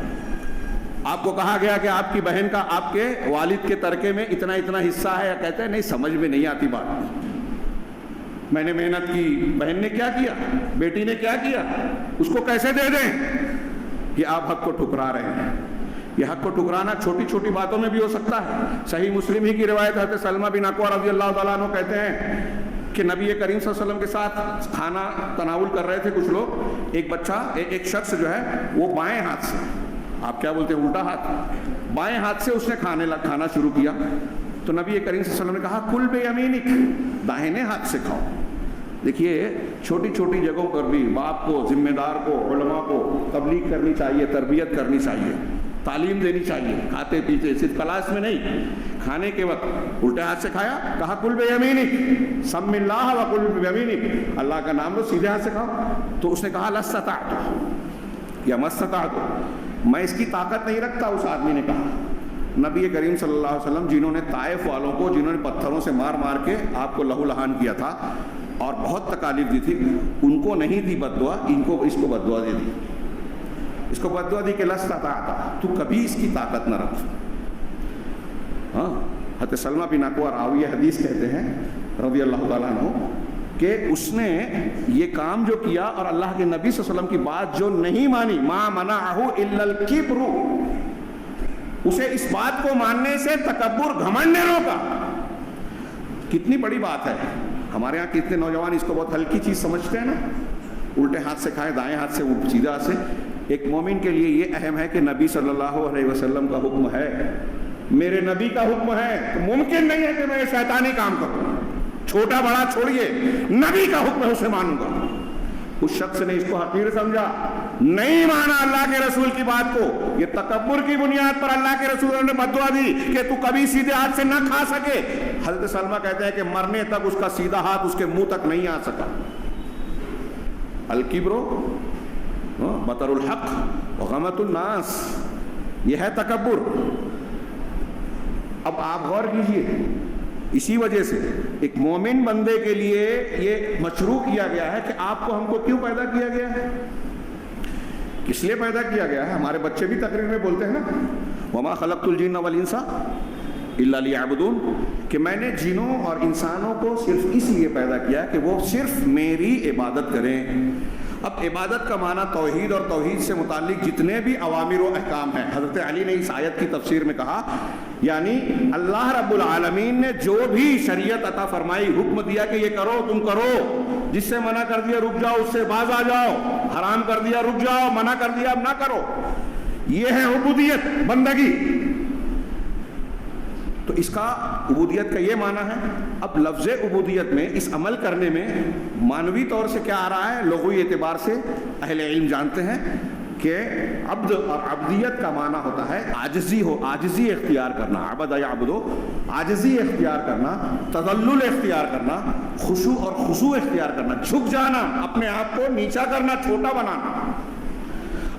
آپ کو کہا گیا کہ آپ کی بہن کا آپ کے والد کے ترکے میں اتنا اتنا حصہ ہے، کہتے ہیں نہیں سمجھ میں نہیں آتی بات، میں نے محنت کی، بہن نے کیا کیا، بیٹی نے کیا کیا، اس کو کیسے دے دیں؟ یہ آپ حق کو ٹھکرا رہے ہیں. یہ حق کو ٹھکرانا چھوٹی چھوٹی باتوں میں بھی ہو سکتا ہے. صحیح مسلم ہی کی روایت حضرت سلمہ بن اکوع رضی اللہ تعالیٰ عنہ کہتے ہیں کہ نبی کریم صلی اللہ علیہ وسلم کے ساتھ کھانا تناول کر رہے تھے کچھ لوگ. ایک بچہ ایک شخص جو ہے وہ بائیں ہاتھ سے, آپ کیا بولتے ہیں الٹا ہاتھ, بائیں ہاتھ سے اس نے کھانا شروع کیا. تو نبی کریم صلی اللہ علیہ وسلم نے کہا کل بیمینک, داہنے ہاتھ سے کھاؤ. دیکھیے چھوٹی چھوٹی جگہوں پر بھی باپ کو, ذمہ دار کو, علماء کو تبلیغ کرنی چاہیے, تربیت کرنی چاہیے, تعلیم دینی چاہیے. کھاتے پیتے صرف کلاس میں نہیں, کھانے کے وقت الٹے ہاتھ سے کھایا, کہا کل بیمینک, سم اللہ وکل بیمینک, اللہ کا نام لو, سیدھے ہاتھ سے کھاؤ. تو اس نے کہا لستطعت یا مستطعت, میں اس کی طاقت نہیں رکھتا. اس آدمی نے کہا. نبی کریم صلی اللہ علیہ وسلم جنہوں نے طائف والوں کو, جنہوں نے پتھروں سے مار مار کے آپ کو لہو لہان کیا تھا اور بہت تکالیف دی تھی, ان کو نہیں دی بد دعا, اس کو بد دعا دے دی. اس کو بد دعا دی کہ لستطعت, تو کبھی اس کی طاقت نہ رکھ. ہاں, حضرت سلمہ بن اکوع راوی حدیث کہتے ہیں رضی اللہ تعالیٰ عنہ کہ اس نے یہ کام جو کیا اور اللہ کے نبی صلی اللہ علیہ وسلم کی بات جو نہیں مانی, ما منعہ الا الکبر, اسے اس بات کو ماننے سے تکبر, گھمنڈ نے روکا. کتنی بڑی بات ہے. ہمارے ہاں کتنے نوجوان اس کو بہت ہلکی چیز سمجھتے ہیں نا, الٹے ہاتھ سے کھائے, دائیں ہاتھ سے, سیدھے ہاتھ سے. ایک مومن کے لیے یہ اہم ہے کہ نبی صلی اللہ علیہ وسلم کا حکم ہے, میرے نبی کا حکم ہے, تو ممکن نہیں ہے کہ میں شیطانی کام کروں. چھوٹا بڑا چھوڑیے, نبی کا حکم ہے, اسے مانوں گا. اس شخص نے اس کو حقیر سمجھا, نہیں مانا اللہ کے رسول کی بات کو. یہ تکبر کی بنیاد پر اللہ کے رسول نے بد دعا دی کہ تو کبھی سیدھے ہاتھ سے نہ کھا سکے. حضرت سلمہ کہتے ہیں کہ مرنے تک اس کا سیدھا ہاتھ اس کے منہ تک نہیں آ سکا. الکبر بطر الحق وغمط الناس, یہ ہے تکبر. اب آپ غور کیجئے, اسی وجہ سے ایک مومن بندے کے لیے یہ مشروع کیا گیا ہے کہ آپ کو, ہم کو کیوں پیدا کیا گیا ہے, کس لیے پیدا کیا گیا ہے. ہمارے بچے بھی تقریر میں بولتے ہیں نا, وما خلقت الجن والانس الا لیعبدون, کہ میں نے جنوں اور انسانوں کو صرف اس لیے پیدا کیا کہ وہ صرف میری عبادت کریں. اب عبادت کا معنی توحید, اور توحید سے متعلق جتنے بھی اوامر و احکام ہیں, حضرت علی نے اس آیت کی تفسیر میں کہا یعنی اللہ رب العالمین نے جو بھی شریعت عطا فرمائی, حکم دیا کہ یہ کرو تم کرو, جس سے منع کر دیا رک جاؤ, اس سے باز آ جاؤ, حرام کر دیا رک جاؤ, منع کر دیا اب نہ کرو, یہ ہے عبودیت, بندگی. تو اس کا عبودیت کا یہ معنی ہے. اب لفظ عبودیت میں, اس عمل کرنے میں معنوی طور سے کیا آ رہا ہے, لغوی اعتبار سے اہل علم جانتے ہیں کہ عبد اور عبدیت کا معنی ہوتا ہے عاجزی, عاجزی اختیار کرنا. عبد یعبدو, عاجزی اختیار کرنا, تذلل اختیار کرنا, خشوع اور خضوع اختیار کرنا, جھک جانا, اپنے آپ کو نیچا کرنا, چھوٹا بنانا.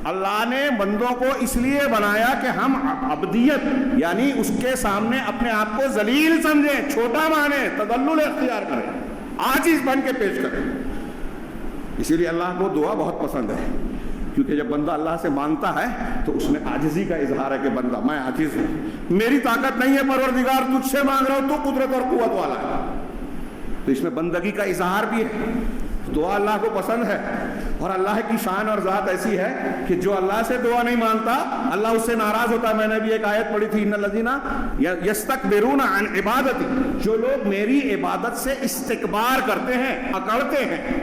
اللہ نے بندوں کو اس لیے بنایا کہ ہم عبدیت یعنی اس کے سامنے اپنے آپ کو ذلیل سمجھیں, چھوٹا مانیں, تذلل اختیار کریں, عاجز بن کے پیش کریں. اسی لیے اللہ کو دعا بہت پسند ہے, کیونکہ جب بندہ اللہ سے مانگتا ہے تو اس میں عاجزی کا اظہار ہے کہ بندہ میں عاجز ہوں, میری طاقت نہیں ہے پروردگار, تجھ سے مانگ رہا ہوں, تو قدرت اور قوت والا ہے. تو اس میں بندگی کا اظہار بھی ہے. دعا اللہ کو پسند ہے, اور اللہ کی شان اور ذات ایسی ہے کہ جو اللہ سے دعا نہیں مانگتا اللہ اس سے ناراض ہوتا ہے. میں نے بھی ایک آیت پڑھی تھی, ان الذین یستکبرون عن عبادتی, جو لوگ میری عبادت سے استکبار کرتے ہیں, اکڑتے ہیں.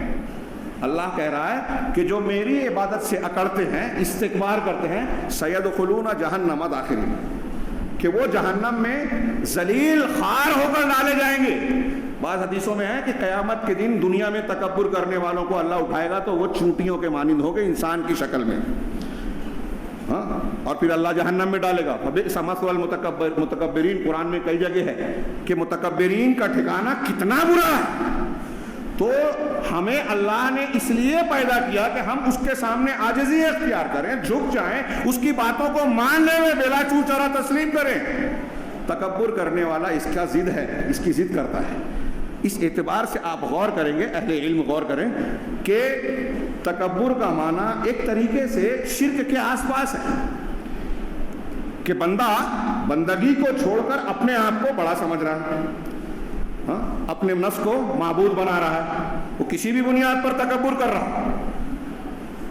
اللہ کہہ رہا ہے کہ جو میری عبادت سے اکڑتے ہیں, استکبار کرتے ہیں, سیدخلون جہنم داخلین, کہ وہ جہنم میں ذلیل خوار ہو کر ڈالے جائیں گے. بعض حدیثوں میں ہے کہ قیامت کے دن دنیا میں تکبر کرنے والوں کو اللہ اٹھائے گا تو وہ چونٹیوں کے مانند ہو گئے انسان کی شکل میں, ہاں, اور پھر اللہ جہنم میں ڈالے گا. فبئس مثوى المتکبرین, قرآن میں کئی جگہ ہے کہ متکبرین کا ٹھکانہ کتنا برا ہے. تو ہمیں اللہ نے اس لیے پیدا کیا کہ ہم اس کے سامنے عاجزی اختیار کریں, جھک جائیں, اس کی باتوں کو ماننے میں بلا چوں چرا تسلیم کریں. تکبر کرنے والا اس کا ضد ہے, اس کی ضد کرتا ہے. اس اعتبار سے آپ غور کریں گے, اہل علم غور کریں کہ تکبر کا معنی ایک طریقے سے شرک کے آس پاس ہے کہ بندہ بندگی کو چھوڑ کر اپنے آپ کو بڑا سمجھ رہا ہے, ہاں, اپنے نفس کو معبود بنا رہا ہے, وہ کسی بھی بنیاد پر تکبر کر رہا.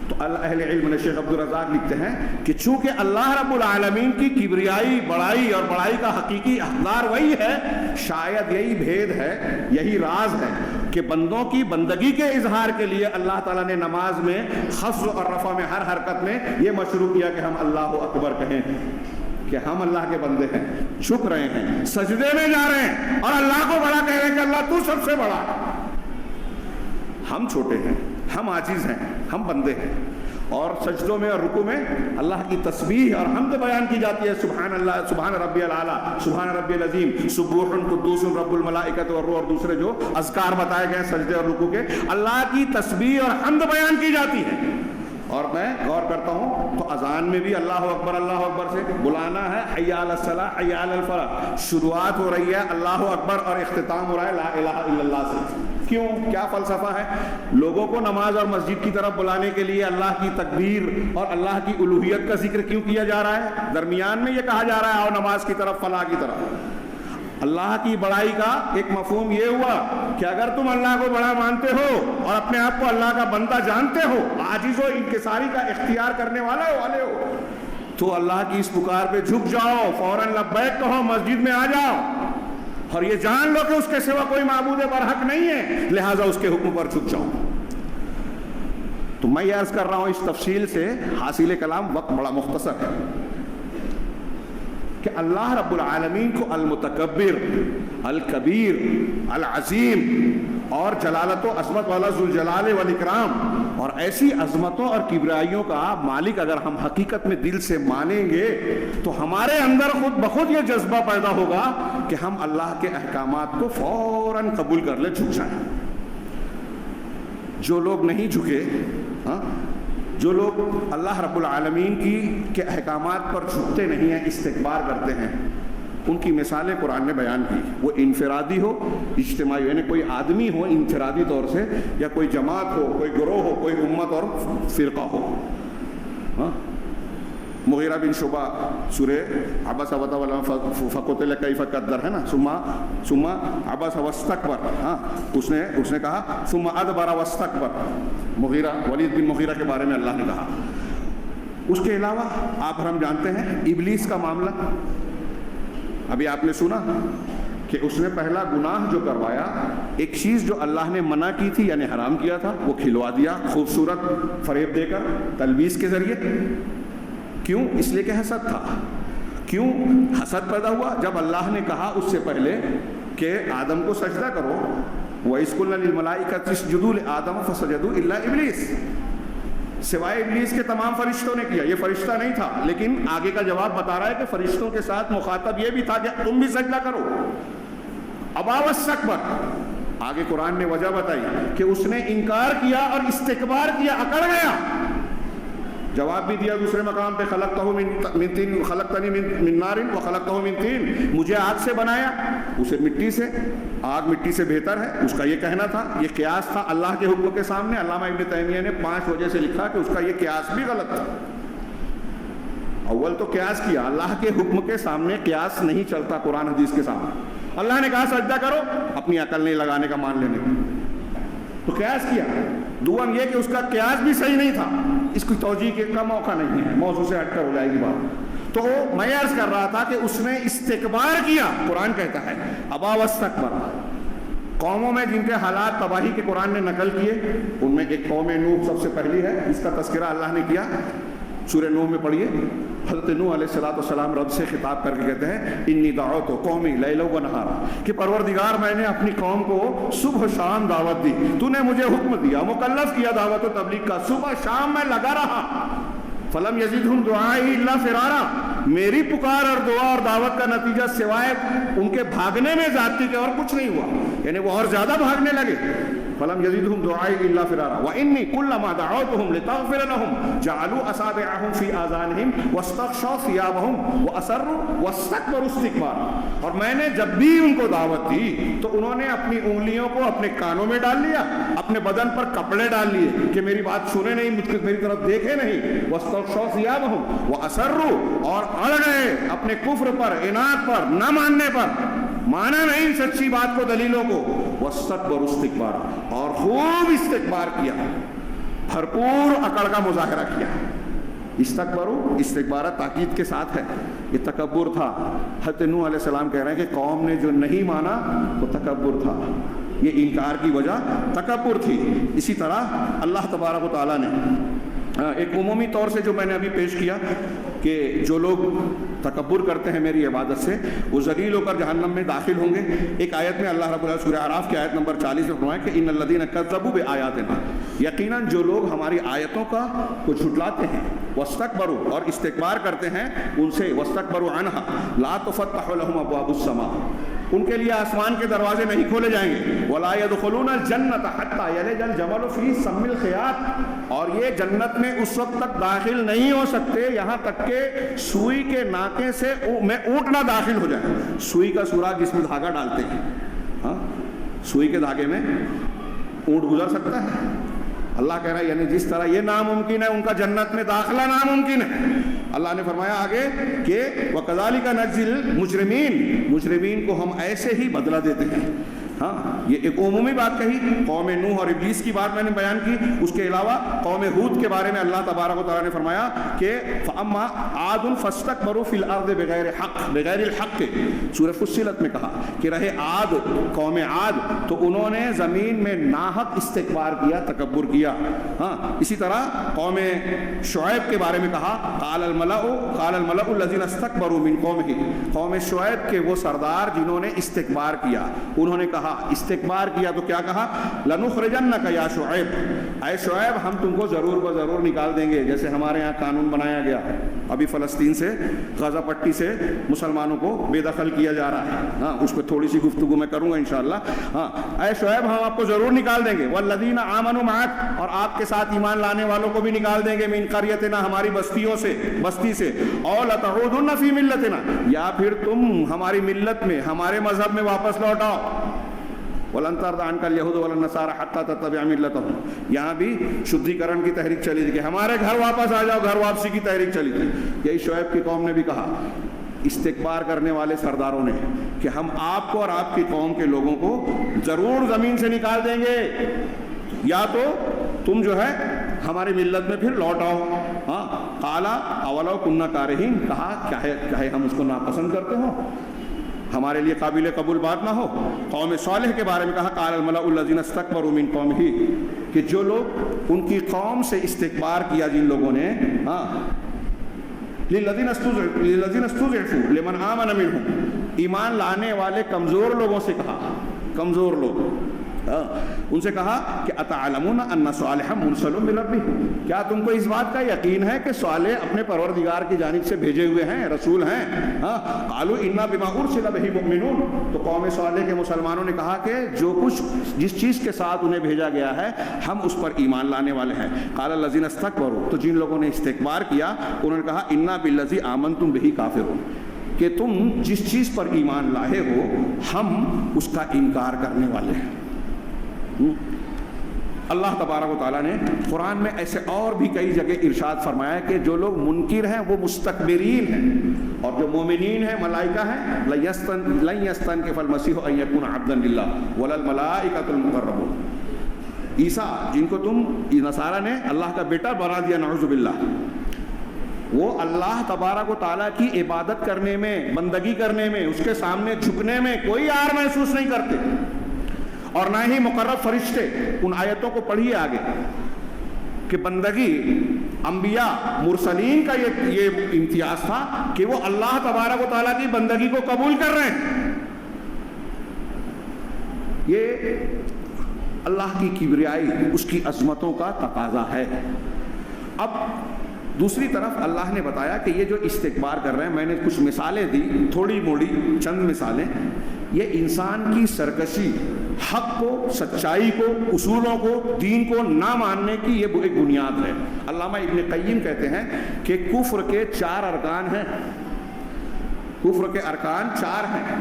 تو اہل علم نے شیخ عبد الرزاق لکھتے ہیں کہ چونکہ اللہ رب العالمین کی کبریائی بڑائی اور بڑائی کا حقیقی حقدار وہی ہے، شاید یہی بھید ہے، یہی راز ہے کہ بندوں کی بندگی کے اظہار کے لیے اللہ تعالیٰ نے نماز میں خفض اور رفع میں ہر حرکت میں یہ مشروع کیا کہ ہم اللہ اکبر کہیں، کہ ہم اللہ کے بندے ہیں، جھک رہے ہیں، سجدے میں جا رہے ہیں اور اللہ کو بڑا کہہ رہے ہیں کہ اللہ تو سب سے بڑا، ہم چھوٹے ہیں، ہم عاجز ہیں، ہم بندے ہیں۔ اور سجدوں میں اور رکوع میں اللہ کی تسبیح اور حمد بیان کی جاتی ہے، سبحان اللہ، سبحان ربی الاعلیٰ، سبحان ربی العظیم، سبوح قدوس رب الملائکۃ والروح، اور دوسرے جو اذکار بتائے گئے سجدے اور رکوع کے، اللہ کی تسبیح اور حمد بیان کی جاتی ہے۔ اور میں غور کرتا ہوں تو اذان میں بھی اللہ اکبر سے بلانا ہے، حی علی الصلاۃ حی علی الفلاح، شروعات ہو رہی ہے اللہ اکبر اور اختتام ہو رہا ہے لا الہ الا اللہ سے۔ کیوں؟ کیا فلسفہ ہے؟ لوگوں کو نماز اور مسجد کی طرف بلانے کے لیے اللہ کی تکبیر اور اللہ کی الوہیت کا ذکر کیوں کیا جا رہا ہے؟ درمیان میں یہ کہا جا رہا ہے آؤ نماز کی طرف، فلاح کی طرف۔ اللہ کی بڑائی کا ایک مفہوم یہ ہوا کہ اگر تم اللہ کو بڑا مانتے ہو اور اپنے آپ کو اللہ کا بندہ جانتے ہو، عاجز و انکساری کا اختیار کرنے والے ہو، تو اللہ کی اس پکار پہ جھک جاؤ، فوراً لبیک کہو، مسجد میں آ جاؤ اور یہ جان لو کہ اس کے سوا کوئی معبود برحق نہیں ہے، لہٰذا اس کے حکم پر جھک جاؤ۔ تو میں یہ عرض کر رہا ہوں اس تفصیل سے، حاصل کلام وقت بڑا مختصر ہے، کہ اللہ رب العالمین کو المتکبر، الکبیر، العظیم اور جلالت و عظمت والا ذوالجلال والاکرام اور ایسی عظمتوں اور کبریائیوں کا مالک اگر ہم حقیقت میں دل سے مانیں گے تو ہمارے اندر خود بخود یہ جذبہ پیدا ہوگا کہ ہم اللہ کے احکامات کو فوراً قبول کر لیں، جھک جائیں۔ جو لوگ نہیں جھکے، جو لوگ اللہ رب العالمین کے احکامات پر جھکتے نہیں ہیں، استکبار کرتے ہیں، ان کی مثالیں قرآن نے بیان کی، وہ انفرادی ہو، اجتماعی، یعنی کوئی آدمی ہو انفرادی طور سے، یا کوئی جماعت ہو، کوئی گروہ ہو، کوئی امت اور فرقہ ہو۔ مغیرہ بن شعبہ سورہ عبس فقتل کیف قدر ہے نا، ثم عبس واستکبر، اس نے کہا ثم ادبر واستکبر، مغیرہ، ولید بن مغیرہ کے بارے میں اللہ نے کہا۔ اس کے علاوہ آپ ہم جانتے ہیں ابلیس کا معاملہ، ابھی آپ نے سنا کہ اس نے پہلا گناہ جو کروایا، ایک چیز جو اللہ نے منع کی تھی یعنی حرام کیا تھا، وہ کھلوا دیا خوبصورت فریب دے کر، تلبیس کے ذریعے۔ کیوں؟ اس لیے کہ حسد تھا۔ کیوں حسد پیدا ہوا؟ جب اللہ نے کہا اس سے پہلے کہ آدم کو سجدہ کرو، وَإِذْ قُلْنَا لِلْمَلَائِكَةِ اسْجُدُوا لِآدَمَ فَسَجَدُوا إِلَّا إِبْلِيسَ، سوائے ابلیس کے تمام فرشتوں نے کیا، یہ فرشتہ نہیں تھا، لیکن آگے کا جواب بتا رہا ہے کہ فرشتوں کے ساتھ مخاطب یہ بھی تھا کہ تم بھی سجدہ کرو، ابا واستکبر۔ آگے قرآن نے وجہ بتائی کہ اس نے انکار کیا اور استکبار کیا، اکڑ گیا۔ جواب بھی دیا دوسرے مقام پہ، خلقتنی من نار وخلقتہ من طین، مجھے آگ سے بنایا، اسے مٹی سے، آگ مٹی سے بہتر ہے، اس کا یہ کہنا تھا، یہ قیاس تھا اللہ کے حکم کے سامنے۔ علامہ ابن تیمیہ نے 5 وجہ سے لکھا کہ اس کا یہ قیاس بھی غلط تھا۔ اول تو قیاس کیا، اللہ کے حکم کے سامنے قیاس نہیں چلتا، قرآن حدیث کے سامنے اللہ نے کہا سجدہ کرو، اپنی عقل نہیں لگانے کا، مان لینے کا، تو قیاس کیا۔ دوم یہ کہ اس کا قیاس بھی صحیح نہیں تھا، اس کی توجیہ کا موقع نہیں ہے، موضوع سے ہٹ کر ہو جائے گی بات۔ تو میں عرض کر رہا تھا کہ اس نے استکبار کیا، قرآن کہتا ہے ابا واستکبر۔ قوموں میں جن کے حالات تباہی کے قرآن نے نقل کیے، ان میں ایک قوم نوح سب سے پہلی ہے، اس کا تذکرہ اللہ نے کیا، سورہ نوح میں پڑھیے۔ حضرت نوح علیہ السلام رب سے خطاب کر کے کہتے ہیں انی دعوت قومی لیلا و نہارا، کہ پروردگار میں نے اپنی قوم کو صبح شام دعوت دی، تو نے مجھے حکم دیا، مکلف کیا دعوت و تبلیغ کا، صبح شام میں لگا رہا، فلم یزدہم دعائی الا فرارا، میری پکار اور دعا اور دعوت کا نتیجہ سوائے ان کے بھاگنے میں ذاتی کے اور کچھ نہیں ہوا، یعنی وہ اور زیادہ بھاگنے لگے۔ فلم یزدہم دعائی الا فرارا وانی کلما دعوتہم لتغفر لہم جعلوا اصابعہم فی آذانہم واستغشوا ثیابہم واصروا واستکبروا استکبارا، اور میں نے جب بھی ان کو دعوت دی تو انہوں نے اپنی انگلیوں کو اپنے کانوں میں ڈال لیا، اپنے بدن پر کپڑے ڈال لیے کہ میری بات سنے نہیں، میری طرف دیکھے نہیں، واستغشوا ثیابہم واصروا، اور اڑ گئے اپنے کفر پر، اناد پر، نہ ماننے پر، مانا نہیں سچی بات کو، دلیلوں کو، واستکبروا استکبارا، اور خوب استکبار کیا۔ بھرپور اکڑ کا مظاہرہ کیا. استکبروا استکبارہ تاکید کے ساتھ ہے. یہ تکبر تھا. حضرت نوح علیہ السلام کہہ رہے ہیں کہ قوم نے جو نہیں مانا وہ تکبر تھا. یہ انکار کی وجہ تکبر تھی. اسی طرح اللہ تبارک و تعالیٰ نے ایک عمومی طور سے جو میں نے ابھی پیش کیا کہ جو لوگ تکبر کرتے ہیں میری عبادت سے وہ ذلیل ہو کر جہنم میں داخل ہوں گے. ایک آیت میں اللہ رب العزت سورہ اعراف کی آیت نمبر 40 میں فرمایا کہ ان الذین کذبوا بآیاتنا، یقیناً جو لوگ ہماری آیتوں کو جھٹلاتے ہیں، واستکبروا اور استکبار کرتے ہیں ان سے، واستکبروا عنہا لا تفتح لهم ابواب السماء، ان کے لیے آسمان کے دروازے نہیں کھولے جائیں گے. ولا يدخلون الجنۃ حتى يلج الجمل في سم الخياط، اور یہ جنت میں اس وقت تک داخل نہیں ہو سکتے یہاں تک کہ سوئی کے ناکے سے میں اونٹ نہ داخل ہو جائے. سوئی کا سوراخ جس میں دھاگا ڈالتے ہیں، ہاں سوئی کے دھاگے میں اونٹ گزر سکتا ہے؟ اللہ کہہ رہا ہے یعنی جس طرح یہ ناممکن ہے ان کا جنت میں داخلہ ناممکن ہے. اللہ نے فرمایا آگے کہ وَكَذَلِكَ نَجْزِي الْمُجْرِمِينَ، مجرمین کو ہم ایسے ہی بدلہ دیتے ہیں. ہاں یہ ایک عمومی بات کہی. قوم نوح اور ابلیس کی بات میں نے بیان کی. اس کے علاوہ قوم ہود کے بارے میں اللہ تبارک و تعالیٰ نے فرمایا کہ فَأَمَّا عَادٌ فَاسْتَكْبَرُوا فِي الْأَرْضِ بِغَيْرِ الْحَقِّ، سورہ فصلت میں کہا کہ رہے عاد، قوم عاد، تو انہوں نے زمین میں ناحق استکبار کیا، تکبر کیا. ہاں اسی طرح قوم شعیب کے بارے میں کہا قال الملأ الذین استکبروا من قومہ، قوم شعیب کے وہ سردار جنہوں نے استکبار کیا، انہوں نے کہا استکبار کیا تو کیا کہا لنخرجنک یا شعیب، اے شعیب ہم تم کو ضرور ضرور نکال دیں گے. جیسے ہمارے یہاں قانون بنایا گیا ابھی فلسطین سے، غزہ پٹی سے مسلمانوں کو بے دخل کیا جا رہا ہے. ہاں اس پہ تھوڑی سی گفتگو میں کروں گا انشاءاللہ. ہاں اے شعیب ہم آپ کو ضرور نکال دیں گے. والذین آمنوا معک، اور آپ کے ساتھ ایمان لانے والوں کو بھی نکال دیں گے. من قریتنا، ہماری بستی سے. اور لتعودن فی ملتنا، یا پھر تم ہماری ملت میں، ہمارے مذہب میں واپس لوٹ آؤ. وَلَن تَرْضَ عَنْكَ الْيَهُودُ وَلَا النَّصَارَىٰ حَتَّىٰ تَتَّبِعَ مِلَّتَهُمْ، یہاں بھی شدھیکرن کی تحریک چلی تھی کہ ہمارے گھر واپس آ جاؤ، گھر واپسی کی تحریک چلی تھی. یہی شعیب کی قوم نے بھی کہا، استکبار کرنے والے سرداروں نے، کہ ہم آپ کو اور آپ کی قوم کے لوگوں کو ضرور زمین سے نکال دیں گے، یا تو تم جو ہے ہماری ملت میں پھر لوٹ آؤ. ہاں قَالَ أَوَلَوْ كُنَّا كَارِهِينَ، کہا کیا ہے ہم اس کو ناپسند کرتے ہوں، ہمارے لیے قابل قبول بات نہ ہو. قوم صالح کے بارے میں کہا قال الملأ الذین استکبروا من قومہ، کہ جو لوگ ان کی قوم سے استکبار کیا جن لوگوں نے، ہاں للذین استضعفوا لمن آمن منهم، ایمان لانے والے کمزور لوگوں سے کہا، کمزور لوگ، ان سے کہا کہ اتعلمون ان صالحا مرسل من ربہ، کیا تم کو اس بات کا یقین ہے کہ صالح اپنے پروردگار کی جانب سے بھیجے ہوئے ہیں، رسول ہیں؟ قالوا انا بما ارسل بہ مؤمنون، تو قوم صالح کے مسلمانوں نے کہا کہ جو کچھ جس چیز کے ساتھ انہیں بھیجا گیا ہے ہم اس پر ایمان لانے والے ہیں. قال الذین استکبروا، تو جن لوگوں نے استکبار کیا انہوں نے کہا انا بالذی آمنتم بہ کافرون، کہ تم جس چیز پر ایمان لائے ہو ہم اس کا انکار کرنے والے ہیں. اللہ تبارک و تعالیٰ نے قرآن میں ایسے اور بھی کئی جگہ ارشاد فرمایا کہ جو لوگ منکر ہیں وہ مستکبرین ہیں، اور جو مومنین ہیں، ملائکہ ہیں، لن یستنکف المسیح ان یکون عبدا للہ ولا الملائکۃ المقربون. عیسیٰ جن کو تم نصارہ نے اللہ کا بیٹا بنا دیا، نعوذ باللہ، وہ اللہ تبارک و تعالیٰ کی عبادت کرنے میں، بندگی کرنے میں، اس کے سامنے جھکنے میں کوئی عار محسوس نہیں کرتے، اور نہ ہی مقرب فرشتے. ان آیتوں کو پڑھیے آگے کہ بندگی انبیاء مرسلین کا یہ امتیاز تھا کہ وہ اللہ تبارک و تعالیٰ کی بندگی کو قبول کر رہے ہیں. یہ اللہ کی کبریائی، اس کی عظمتوں کا تقاضا ہے. اب دوسری طرف اللہ نے بتایا کہ یہ جو استکبار کر رہے ہیں، میں نے کچھ مثالیں دی، تھوڑی موڑی چند مثالیں، یہ انسان کی سرکشی، حق کو، سچائی کو، اصولوں کو، دین کو نہ ماننے کی یہ ایک بنیاد ہے. علامہ ابن قیم کہتے ہیں کہ کفر کے 4 ارکان ہیں. کفر کے ارکان 4 ہیں،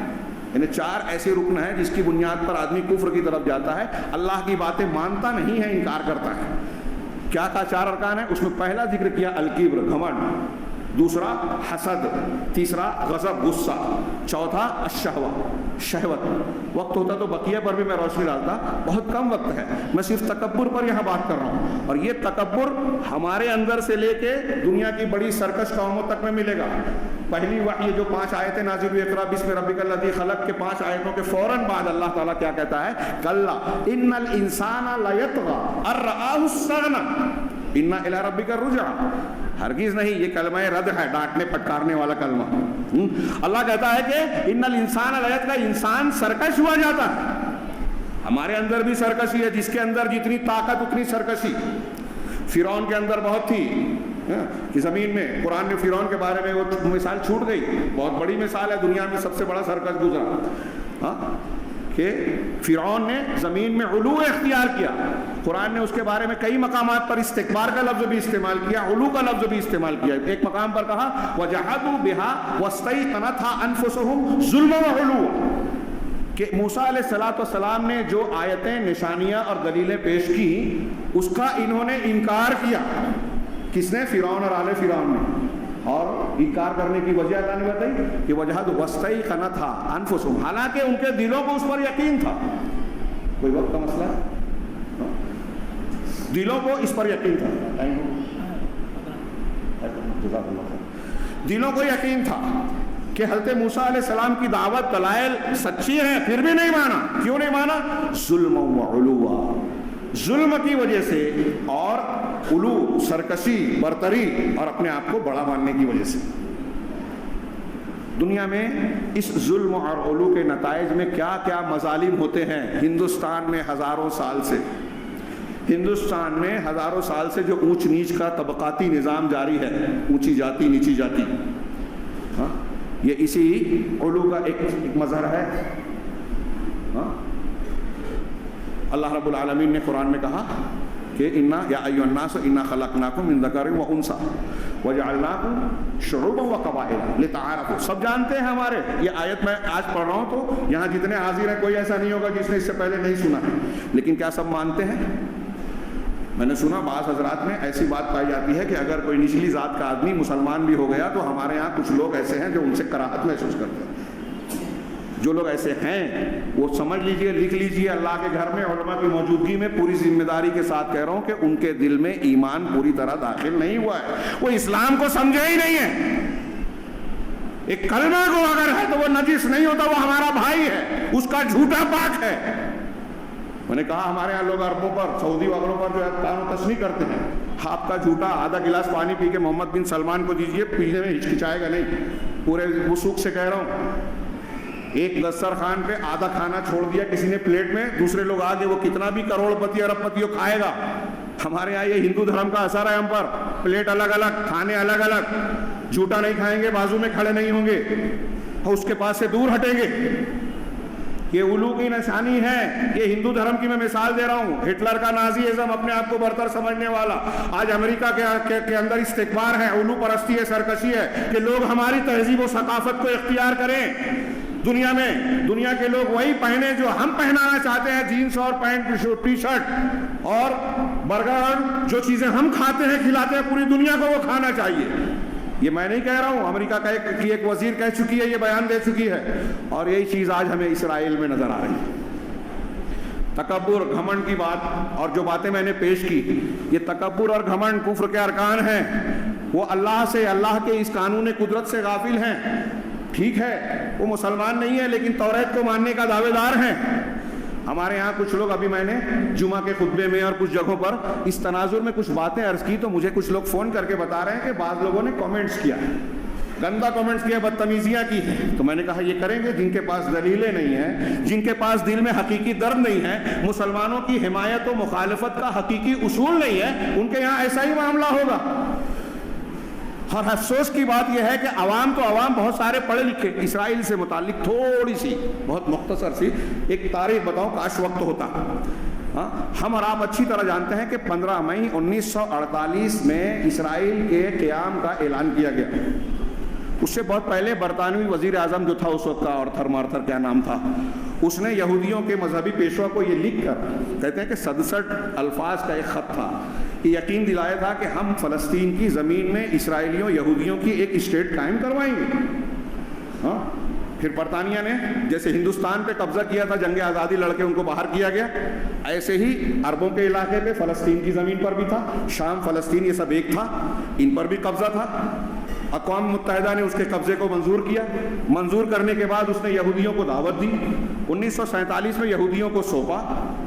یعنی 4 ایسے رکن ہیں جس کی بنیاد پر آدمی کفر کی طرف جاتا ہے، اللہ کی باتیں مانتا نہیں ہے، انکار کرتا ہے. کیا 4 ارکان ہیں؟ اس میں پہلا ذکر کیا الکبر، گھمنڈ. دوسرا حسد، تیسرا غضب غصہ، چوتھا الشہوہ شہوت۔ وقت ہوتا تو بقیہ پر بھی میں روشنی ڈالتا، بہت کم وقت ہے، میں صرف تکبر پر یہاں بات کر رہا ہوں۔ اور یہ تکبر ہمارے اندر سے لے کے دنیا کی بڑی سرکش قوموں تک میں ملے گا۔ پہلی وحی جو 5 آیتیں نازل ہوئی اقرا بسم ربک الذی خلق کے 5 آیتوں کے فوراً بعد اللہ تعالیٰ کیا کہتا ہے؟ کلا ان الانسان لیطغی ان رآہ استغنی ان الی ربک الرجعی۔ ہرگز نہیں، یہ کلمہ رد ہے، ڈانٹنے پھٹکارنے والا کلمہ۔ اللہ کہتا ہے کہ ان الانسان لیطغی، انسان سرکش ہوا جاتا ہے۔ ہمارے اندر بھی سرکشی ہے، جس کے اندر جتنی طاقت اتنی سرکشی۔ فرعون کے اندر بہت تھی کہ زمین میں قرآن نے فرعون کے بارے میں وہ مثال چھوٹ گئی، بہت بڑی مثال ہے، دنیا میں سب سے بڑا سرکش گزرا کہ فرعون نے زمین میں علو اختیار کیا۔ قرآن نے اس کے بارے میں کئی مقامات پر استکبار کا لفظ بھی استعمال کیا، علو کا لفظ بھی استعمال کیا۔ ایک مقام پر کہا وَجَحَدُوا بِهَا وَاسْتَيْقَنَتْهَا أَنفُسُهُمْ ظُلْمًا وَعُلُوًّا، کہ موسیٰ علیہ السلام نے جو آیتیں، نشانیاں اور دلیلیں پیش کی، اس کا انہوں نے انکار کیا۔ کس نے؟ فرعون اور آل فرعون نے۔ اور انکار کرنے کی وجہ اللہ نے بتائی کہ وجحدوا واستيقنتها انفسهم، حالانکہ ان کے دلوں کو اس پر یقین تھا۔ کوئی وقت کا مسئلہ ہے، دلوں کو اس پر یقین تھا، دلوں کو یقین تھا کہ حضرت موسیٰ علیہ السلام کی دعوت دلائل سچی ہے، پھر بھی نہیں مانا۔ کیوں نہیں مانا؟ ظلم و علوا، ظلم کی وجہ سے، اور علو سرکشی برتری اور اپنے آپ کو بڑا ماننے کی وجہ سے۔ دنیا میں اس ظلم اور علو کے نتائج میں کیا کیا مظالم ہوتے ہیں۔ ہندوستان میں ہزاروں سال سے، ہندوستان میں ہزاروں سال سے جو اونچ نیچ کا طبقاتی نظام جاری ہے، اونچی جاتی نیچی جاتی، یہ اسی علو کا ایک مظہر ہے۔ اللہ رب العالمین نے قرآن میں کہا کہ انا یا ایھا الناس انا خلقناکم من ذکر و انثی وجعلناکم شعوبا وقبائل لتعارفوا۔ سب جانتے ہیں ہمارے، یہ آیت میں آج پڑھ رہا ہوں تو یہاں جتنے حاضر ہیں کوئی ایسا نہیں ہوگا جس نے اس سے پہلے نہیں سنا ہے، لیکن کیا سب مانتے ہیں؟ میں نے سنا بعض حضرات میں ایسی بات پائی جاتی ہے کہ اگر کوئی نچلی ذات کا آدمی مسلمان بھی ہو گیا تو ہمارے ہاں کچھ لوگ ایسے ہیں جو ان سے کراہت محسوس کرتے ہیں۔ جو لوگ ایسے ہیں وہ سمجھ لیجئے، لکھ لیجئے، اللہ کے گھر میں علماء کی موجودگی میں پوری ذمہ داری کے ساتھ کہہ رہا ہوں کہ ان کے دل میں ایمان پوری طرح داخل نہیں ہوا ہے، وہ اسلام کو سمجھے ہی نہیں ہے۔ ایک کلمہ کو اگر ہے تو وہ نجس نہیں ہوتا، وہ ہمارا بھائی ہے، اس کا جھوٹا پاک ہے۔ میں نے کہا ہمارے یہاں لوگ عربوں پر، سعودی وغیرہ پر جو ہے تان و تشنیع کرتے ہیں، آپ کا جھوٹا آدھا گلاس پانی پی کے محمد بن سلمان کو دیجئے، پینے میں ہچکچائے گا نہیں، پورے وثوق سے کہہ رہا ہوں۔ ایک دسترخوان پہ آدھا کھانا چھوڑ دیا کسی نے پلیٹ میں، دوسرے لوگ آگے، وہ کتنا بھی کروڑ پتی ارب پتی کھائے گا۔ ہمارے یہاں یہ ہندو دھرم کا اثر ہے ہم پر، پلیٹ الگ الگ، کھانے الگ الگ، جھوٹا نہیں کھائیں گے، بازو میں کھڑے نہیں ہوں گے، اور اس کے پاس سے دور ہٹیں گے۔ یہ علو کی نشانی ہے، یہ ہندو دھرم کی میں مثال دے رہا ہوں۔ ہٹلر کا نازی ازم، اپنے آپ کو برتر سمجھنے والا، آج امریکہ کے اندر استکبار ہے، علو پرستی ہے، سرکشی ہے کہ لوگ ہماری تہذیب و ثقافت کو اختیار کریں۔ دنیا میں دنیا کے لوگ وہی پہنے جو ہم پہنانا چاہتے ہیں، جینس اور پینٹ ٹی شرٹ اور برگر، جو چیزیں ہم کھاتے ہیں کھلاتے ہیں پوری دنیا کو وہ کھانا چاہیے۔ یہ میں نہیں کہہ رہا ہوں، امریکہ کا ایک وزیر کہہ چکی ہے، یہ بیان دے چکی ہے، اور یہی چیز آج ہمیں اسرائیل میں نظر آ رہی ہے۔ تکبر، گھمنڈ کی بات اور جو باتیں میں نے پیش کی، یہ تکبر اور گھمنڈ کفر کے ارکان ہیں۔ وہ اللہ سے، اللہ کے اس قانون قدرت سے غافل ہیں۔ ٹھیک ہے وہ مسلمان نہیں ہے لیکن توریت کو ماننے کا دعوے دار ہیں۔ ہمارے ہاں کچھ لوگ، ابھی میں نے جمعہ کے خطبے میں اور کچھ جگہوں پر اس تناظر میں کچھ باتیں عرض کی، تو مجھے کچھ لوگ فون کر کے بتا رہے ہیں کہ بعض لوگوں نے کامنٹس کیا، گندا کامنٹس کیا، بدتمیزیاں کی ہیں۔ تو میں نے کہا یہ کریں گے جن کے پاس دلیلیں نہیں ہیں، جن کے پاس دل میں حقیقی درد نہیں ہے، مسلمانوں کی حمایت و مخالفت کا حقیقی اصول نہیں ہے، ان کے یہاں ایسا ہی معاملہ ہوگا۔ اور افسوس کی بات یہ ہے کہ عوام تو عوام بہت سارے پڑھے لکھے، اسرائیل سے متعلق تھوڑی سی بہت مختصر سی ایک تاریخ بتاؤں، کاش وقت ہوتا۔ ہم اور آپ اچھی طرح جانتے ہیں کہ 15 مئی 1948 میں اسرائیل کے قیام کا اعلان کیا گیا۔ اس سے بہت پہلے برطانوی وزیر اعظم جو تھا اس وقت کا، آرتھر مارتھر کیا نام تھا، اس نے یہودیوں کے مذہبی پیشوا کو یہ لکھ کر، کہتے ہیں کہ 67 الفاظ کا ایک خط تھا، یہ یقین دلایا تھا کہ ہم فلسطین کی زمین میں اسرائیلیوں یہودیوں کی ایک اسٹیٹ قائم کروائیں گے. ہاں، پھر برطانیہ نے جیسے ہندوستان پہ قبضہ کیا تھا، جنگ آزادی لڑ کے ان کو باہر کیا گیا، ایسے ہی عربوں کے علاقے پہ فلسطین کی زمین پر بھی تھا، شام فلسطین یہ سب ایک تھا، ان پر بھی قبضہ تھا. اقوام متحدہ نے اس کے قبضے کو منظور کیا. منظور کرنے کے بعد اس نے یہودیوں کو دعوت دی. 1947 میں یہودیوں کو سونپا.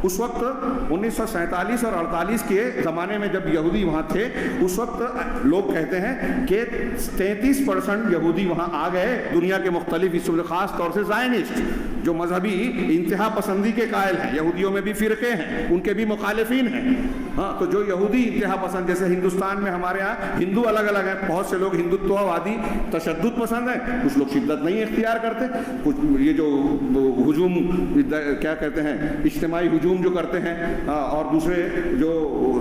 اس وقت 1947 اور 48 کے زمانے میں جب یہودی وہاں تھے، اس وقت لوگ کہتے ہیں کہ 33% یہودی وہاں آ گئے دنیا کے مختلف حصوں میں، خاص طور سے زائنسٹ جو مذہبی انتہا پسندی کے قائل ہیں. یہودیوں میں بھی فرقے ہیں، ان کے بھی مخالفین ہیں. ہاں، تو جو یہودی انتہا پسند، جیسے ہندوستان میں ہمارے ہاں ہندو الگ الگ ہیں، بہت سے لوگ ہندوتو وادی تشدد پسند ہیں، کچھ لوگ شدت نہیں اختیار کرتے، کچھ یہ جو ہجوم کیا کہتے ہیں اجتماعی ہجوم جو کرتے ہیں، اور دوسرے جو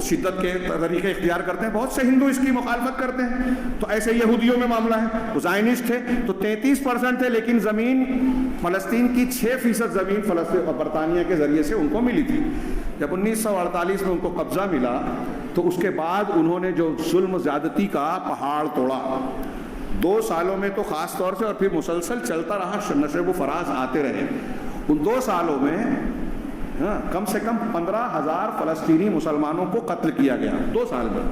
شدت کے طریقے اختیار کرتے ہیں، بہت سے ہندو اس کی مخالفت کرتے ہیں. تو ایسے یہودیوں میں معاملہ ہے. وہ زائنسٹ تھے تو 33% تھے، لیکن زمین فلسطین کی 6% زمین فلسطین اور برطانیہ کے ذریعے سے ان کو ملی تھی. جب 1948 میں ان کو قبضہ ملا تو اس کے بعد انہوں نے جو ظلم زیادتی کا پہاڑ توڑا. 2 سالوں میں تو خاص طور سے، اور پھر مسلسل چلتا رہا، نشیب و فراز آتے رہے. ان 2 سالوں میں کم سے کم 15,000 فلسطینی مسلمانوں کو قتل کیا گیا. 2 سال میں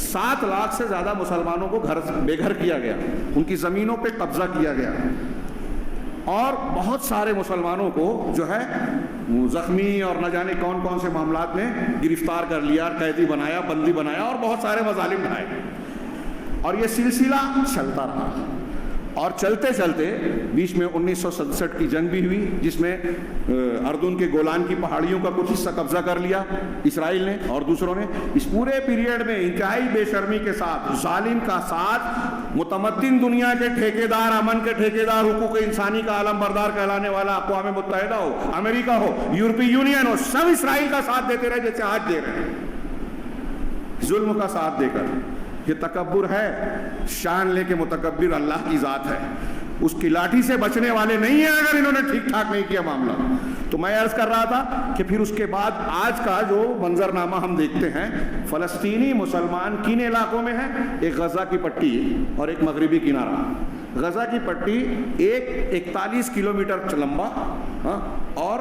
7 لاکھ سے زیادہ مسلمانوں کو بے گھر کیا گیا، ان کی زمینوں پہ قبضہ کیا گیا، اور بہت سارے مسلمانوں کو جو ہے زخمی اور نہ جانے کون کون سے معاملات میں گرفتار کر لیا، قیدی بنایا، بندی بنایا، اور بہت سارے مظالم ڈھائے. اور یہ سلسلہ چلتا رہا، اور چلتے چلتے بیچ میں 1967 کی جنگ بھی ہوئی، جس میں اردن کے گولان کی پہاڑیوں کا کچھ حصہ قبضہ کر لیا اسرائیل نے اور دوسروں نے. اس پورے پیریڈ میں انتہائی بے شرمی کے ساتھ، ظالم کا ساتھ، متمدن دنیا کے ٹھیکیدار، امن کے ٹھیکیدار، حقوق انسانی کا علم بردار کہلانے والا اقوام متحدہ ہو، امریکہ ہو، یورپی یونین ہو، سب اسرائیل کا ساتھ دیتے رہے جیسے آج دے رہے ہیں، ظلم کا ساتھ دے کر. یہ تکبر ہے، شان لے کے متکبر اللہ کی ذات ہے، اس کی لاٹھی سے بچنے والے نہیں ہیں اگر انہوں نے ٹھیک ٹھاک نہیں کیا معاملہ. تو میں عرض کر رہا تھا کہ پھر اس کے بعد آج کا جو منظرنامہ ہم دیکھتے ہیں، فلسطینی مسلمان کن علاقوں میں ہیں؟ ایک غزہ کی پٹی اور ایک مغربی کنارہ. غزہ کی پٹی 41 کلومیٹر لمبا اور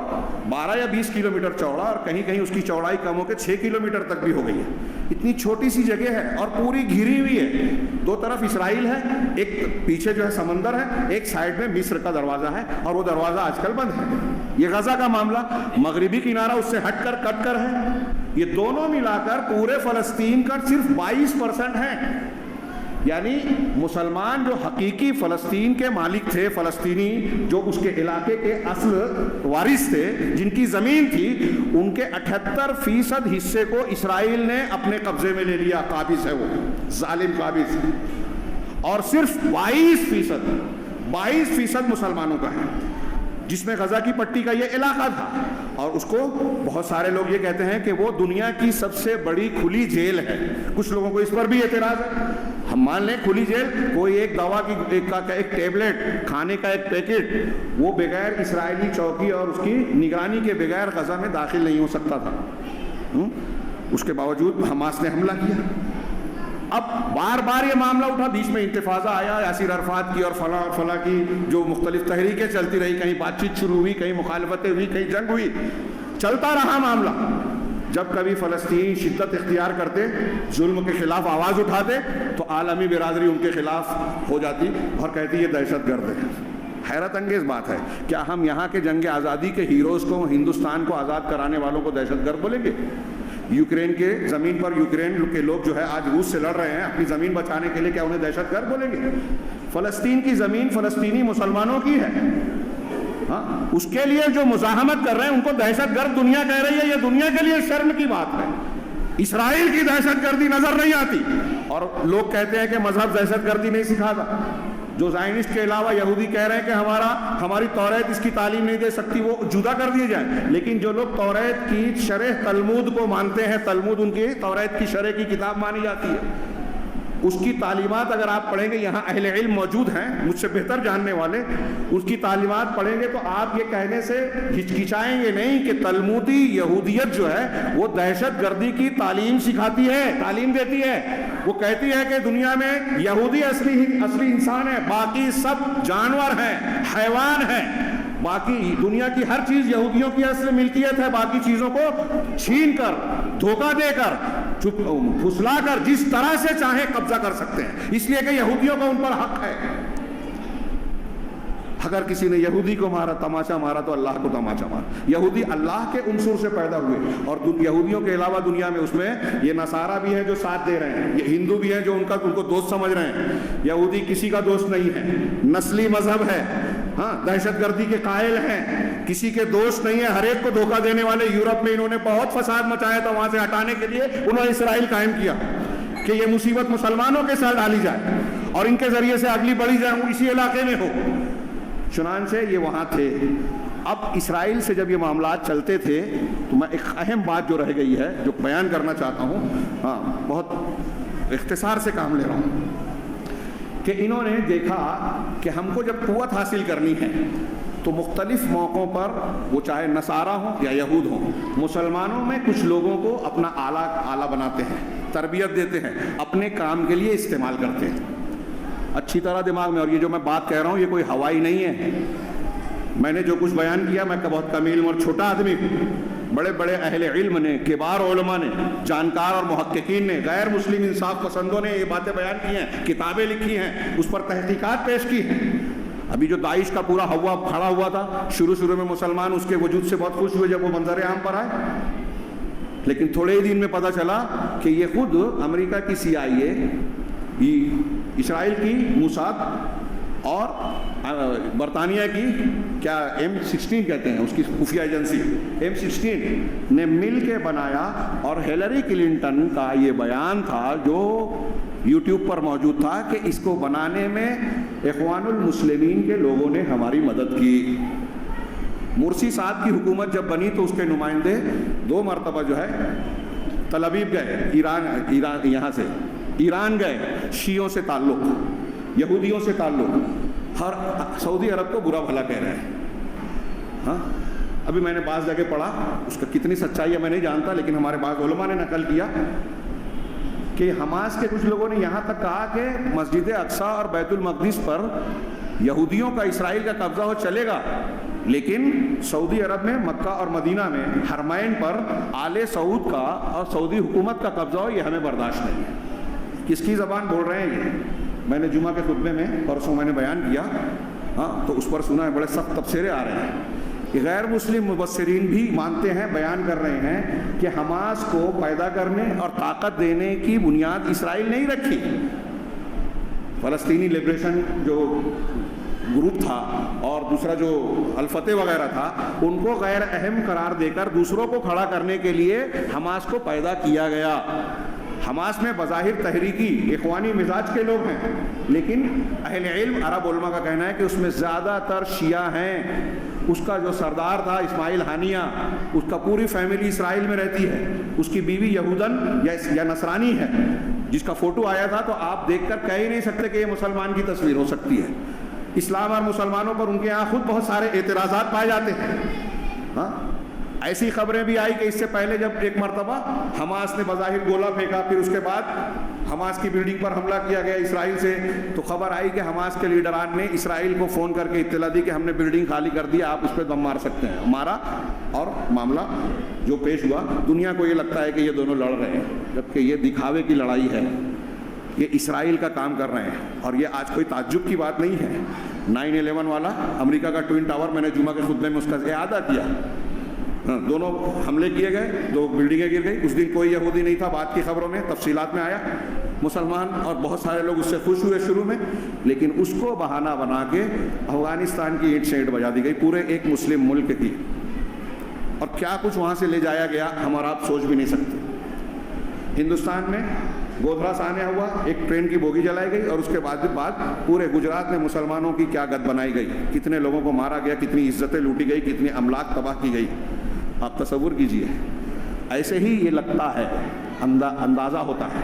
12 یا 20 کلومیٹر چوڑا، اور کہیں کہیں اس کی چوڑائی کم ہو کے 6 کلومیٹر تک بھی ہو گئی ہے. اتنی چھوٹی سی جگہ ہے اور پوری گھری ہوئی ہے. 2 طرف اسرائیل ہے، ایک پیچھے جو ہے سمندر ہے، ایک سائڈ میں مصر کا دروازہ ہے، اور وہ دروازہ آج کل بند ہے. یہ غزہ کا معاملہ. مغربی کنارہ اس سے ہٹ کر ہے. یہ دونوں ملا کر پورے فلسطین کا صرف 22% ہیں. یعنی مسلمان جو حقیقی فلسطین کے مالک تھے، فلسطینی جو اس کے علاقے کے اصل وارث تھے، جن کی زمین تھی، ان کے 78% حصے کو اسرائیل نے اپنے قبضے میں لے لیا. قابض ہے وہ ظالم قابض. اور صرف 22% مسلمانوں کا ہے، جس میں غزہ کی پٹی کا یہ علاقہ تھا. اور اس کو بہت سارے لوگ یہ کہتے ہیں کہ وہ دنیا کی سب سے بڑی کھلی جیل ہے. کچھ لوگوں کو اس پر بھی اعتراض ہے. ہم مان لیں کھلی جیل، کوئی ایک دوا کی ایک ٹیبلٹ، کھانے کا ایک پیکٹ، وہ بغیر اسرائیلی چوکی اور اس کی نگرانی کے بغیر غزہ میں داخل نہیں ہو سکتا تھا. اس کے باوجود حماس نے حملہ کیا. اب بار بار یہ معاملہ اٹھا، بیچ میں انتفاضہ آیا، یاسر عرفات کی اور فلاں کی جو مختلف تحریکیں چلتی رہی، کہیں بات چیت شروع ہوئی، کہیں مخالفتیں ہوئی، کہیں جنگ ہوئی، چلتا رہا معاملہ. جب کبھی فلسطین شدت اختیار کرتے، ظلم کے خلاف آواز اٹھاتے، تو عالمی برادری ان کے خلاف ہو جاتی اور کہتی یہ دہشت گرد ہے. حیرت انگیز بات ہے، کیا ہم یہاں کے جنگ آزادی کے ہیروز کو، ہندوستان کو آزاد کرانے والوں کو دہشت گرد بولیں گے؟ یوکرین کے زمین پر یوکرین کے لوگ جو ہے آج روس سے لڑ رہے ہیں اپنی زمین بچانے کے لیے، کیا انہیں دہشت گرد بولیں گے؟ فلسطین کی زمین فلسطینی مسلمانوں کی ہے. اس کے لیے جو مزاحمت کر رہے ہیں ان کو دہشت گرد دنیا کہہ رہی ہے. یہ دنیا کے لیے شرم کی بات ہے. اسرائیل کی دہشت گردی نظر نہیں آتی، اور لوگ کہتے ہیں کہ مذہب دہشت گردی نہیں سکھاتا. جو زائنسٹ کے علاوہ یہودی کہہ رہے ہیں کہ ہماری توریت اس کی تعلیم نہیں دے سکتی، وہ جدا کر دیے جائیں. لیکن جو لوگ توریت کی شرح تلمود کو مانتے ہیں، تلمود ان کی توریت کی شرح کی کتاب مانی جاتی ہے، اس کی تعلیمات اگر آپ پڑھیں گے، یہاں اہل علم موجود ہیں مجھ سے بہتر جاننے والے، اس کی تعلیمات پڑھیں گے تو آپ یہ کہنے سے ہچکچائیں گے نہیں کہ تلمودی یہودیت جو ہے وہ دہشت گردی کی تعلیم سکھاتی ہے، تعلیم دیتی ہے۔ وہ کہتی ہے کہ دنیا میں یہودی اصلی انسان ہے، باقی سب جانور ہیں، حیوان ہیں، باقی دنیا کی ہر چیز یہودیوں کی اصل ملکیت ہے، باقی چیزوں کو چھین کر، دھوکہ دے کر، پھسلا کر جس طرح سے چاہے قبضہ کر سکتے ہیں، اس لیے کہ یہودیوں کا ان پر حق ہے۔ اگر کسی نے یہودی کو مارا، تماشا مارا، تو اللہ کو تماشا مارا۔ یہودی اللہ کے عنصر سے پیدا ہوئے، اور یہودیوں کے علاوہ دنیا میں اس میں یہ نصارہ بھی ہیں جو ساتھ دے رہے ہیں، یہ ہندو بھی ہیں جو ان کو دوست سمجھ رہے ہیں۔ یہودی کسی کا دوست نہیں ہے، نسلی مذہب ہے، ہاں، دہشت گردی کے قائل ہیں، کسی کے دوست نہیں ہے، ہر ایک کو دھوکہ دینے والے۔ یورپ میں انہوں نے بہت فساد مچایا تھا، وہاں سے ہٹانے کے لیے انہوں نے اسرائیل قائم کیا کہ یہ مصیبت مسلمانوں کے ساتھ ڈالی جائے اور ان کے ذریعے سے اگلی بڑھی جائے، وہ اسی علاقے میں ہو۔ چنانچہ یہ وہاں تھے۔ اب اسرائیل سے جب یہ معاملات چلتے تھے تو میں ایک اہم بات جو رہ گئی ہے جو بیان کرنا چاہتا ہوں، ہاں، بہت اختصار سے کام لے رہا ہوں، کہ انہوں نے دیکھا کہ ہم کو جب قوت حاصل کرنی ہے تو مختلف موقعوں پر، وہ چاہے نصارہ ہوں یا یہود ہوں، مسلمانوں میں کچھ لوگوں کو اپنا آلہ بناتے ہیں، تربیت دیتے ہیں، اپنے کام کے لیے استعمال کرتے ہیں اچھی طرح دماغ میں۔ اور یہ جو میں بات کہہ رہا ہوں یہ کوئی ہوائی نہیں ہے، میں نے جو کچھ بیان کیا، میں بہت کم علم اور چھوٹا آدمی ہوں۔ بڑے بڑے اہل علم نے، کبار علماء نے، جانکار اور محققین نے، غیر مسلم انصاف پسندوں نے یہ باتیں بیان کی ہیں، کتابیں لکھی ہیں، اس پر تحقیقات پیش کی ہیں۔ ابھی جو داعش کا پورا ہوا کھڑا ہوا تھا، شروع میں مسلمان اس کے وجود سے بہت خوش ہوئے جب وہ منظر عام پر آئے، لیکن تھوڑے ہی دن میں پتہ چلا کہ یہ خود امریکہ کی CIA، اسرائیل کی موساد اور برطانیہ کی کیا M16 کہتے ہیں اس کی خفیہ ایجنسی، M16 نے مل کے بنایا، اور ہیلری کلنٹن کا یہ بیان تھا جو یوٹیوب پر موجود تھا کہ اس کو بنانے میں اخوان المسلمین کے لوگوں نے ہماری مدد کی۔ مرسی صاحب کی حکومت جب بنی تو اس کے نمائندے 2 مرتبہ جو ہے تل ابیب گئے، یہاں سے ایران گئے، شیعوں سے تعلق، یہودیوں سے تعلق، ہر سعودی عرب کو برا بھلا کہہ رہے ہیں۔ ہاں، ابھی میں نے بعض جگہ پڑھا، اس کا کتنی سچائی ہے میں نہیں جانتا، لیکن ہمارے بعض علماء نے نقل کیا کہ حماس کے کچھ لوگوں نے یہاں تک کہا کہ مسجد اقصیٰ اور بیت المقدس پر یہودیوں کا، اسرائیل کا قبضہ ہو چلے گا، لیکن سعودی عرب میں، مکہ اور مدینہ میں حرمین پر آل سعود کا اور سعودی حکومت کا قبضہ ہو، یہ ہمیں برداشت نہیں ہے۔ کس کی زبان بول رہے ہیں یہ؟ میں نے جمعہ کے خطبے میں پرسوں میں نے بیان کیا، ہاں، تو اس پر سنا ہے، بڑے سخت تبصرے آ رہے ہیں کہ غیر مسلم مبصرین بھی مانتے ہیں، بیان کر رہے ہیں کہ حماس کو پیدا کرنے اور طاقت دینے کی بنیاد اسرائیل نہیں رکھی، فلسطینی لبریشن جو گروپ تھا اور دوسرا جو الفتح وغیرہ تھا، ان کو غیر اہم قرار دے کر دوسروں کو کھڑا کرنے کے لیے حماس کو پیدا کیا گیا۔ حماس میں بظاہر تحریکی اخوانی مزاج کے لوگ ہیں، لیکن اہل علم، عرب علماء کا کہنا ہے کہ اس میں زیادہ تر شیعہ ہیں۔ اس کا جو سردار تھا اسماعیل ہانیہ، اس کا پوری فیملی اسرائیل میں رہتی ہے، اس کی بیوی یہودن یا نصرانی ہے، جس کا فوٹو آیا تھا تو آپ دیکھ کر کہہ ہی نہیں سکتے کہ یہ مسلمان کی تصویر ہو سکتی ہے۔ اسلام اور مسلمانوں پر ان کے یہاں خود بہت سارے اعتراضات پائے جاتے ہیں۔ ہاں، ایسی خبریں بھی آئی کہ اس سے پہلے جب ایک مرتبہ حماس نے بظاہر گولہ پھینکا، پھر اس کے بعد حماس کی بلڈنگ پر حملہ کیا گیا اسرائیل سے، تو خبر آئی کہ حماس کے لیڈران نے اسرائیل کو فون کر کے اطلاع دی کہ ہم نے بلڈنگ خالی کر دی، آپ اس پہ دم مار سکتے ہیں، مارا، اور معاملہ جو پیش ہوا، دنیا کو یہ لگتا ہے کہ یہ دونوں لڑ رہے ہیں، جبکہ یہ دکھاوے کی لڑائی ہے، یہ اسرائیل کا کام کر رہے ہیں۔ اور یہ آج کوئی تعجب کی بات نہیں ہے۔ 9/11 والا امریکہ کا ٹوئن ٹاور، میں نے جمعہ کے خطبے میں اس کا اعادہ کیا، دونوں حملے کیے گئے، 2 بلڈنگیں گر گئی، اس دن کوئی یہودی نہیں تھا، بعد کی خبروں میں تفصیلات میں آیا، مسلمان اور بہت سارے لوگ اس سے خوش ہوئے شروع میں، لیکن اس کو بہانہ بنا کے افغانستان کی اینٹ سے اینٹ بجا دی گئی، پورے ایک مسلم ملک کی، اور کیا کچھ وہاں سے لے جایا گیا ہم اور آپ سوچ بھی نہیں سکتے۔ ہندوستان میں گودھرا سانحہ ہوا، ایک ٹرین کی بوگی جلائی گئی، اور اس کے بعد پورے گجرات میں مسلمانوں کی کیا گد بنائی گئی، کتنے لوگوں کو مارا گیا، کتنی عزتیں لوٹی گئی، کتنی املاک تباہ کی گئی، آپ تصور کیجئے۔ ایسے ہی یہ لگتا ہے، اندازہ ہوتا ہے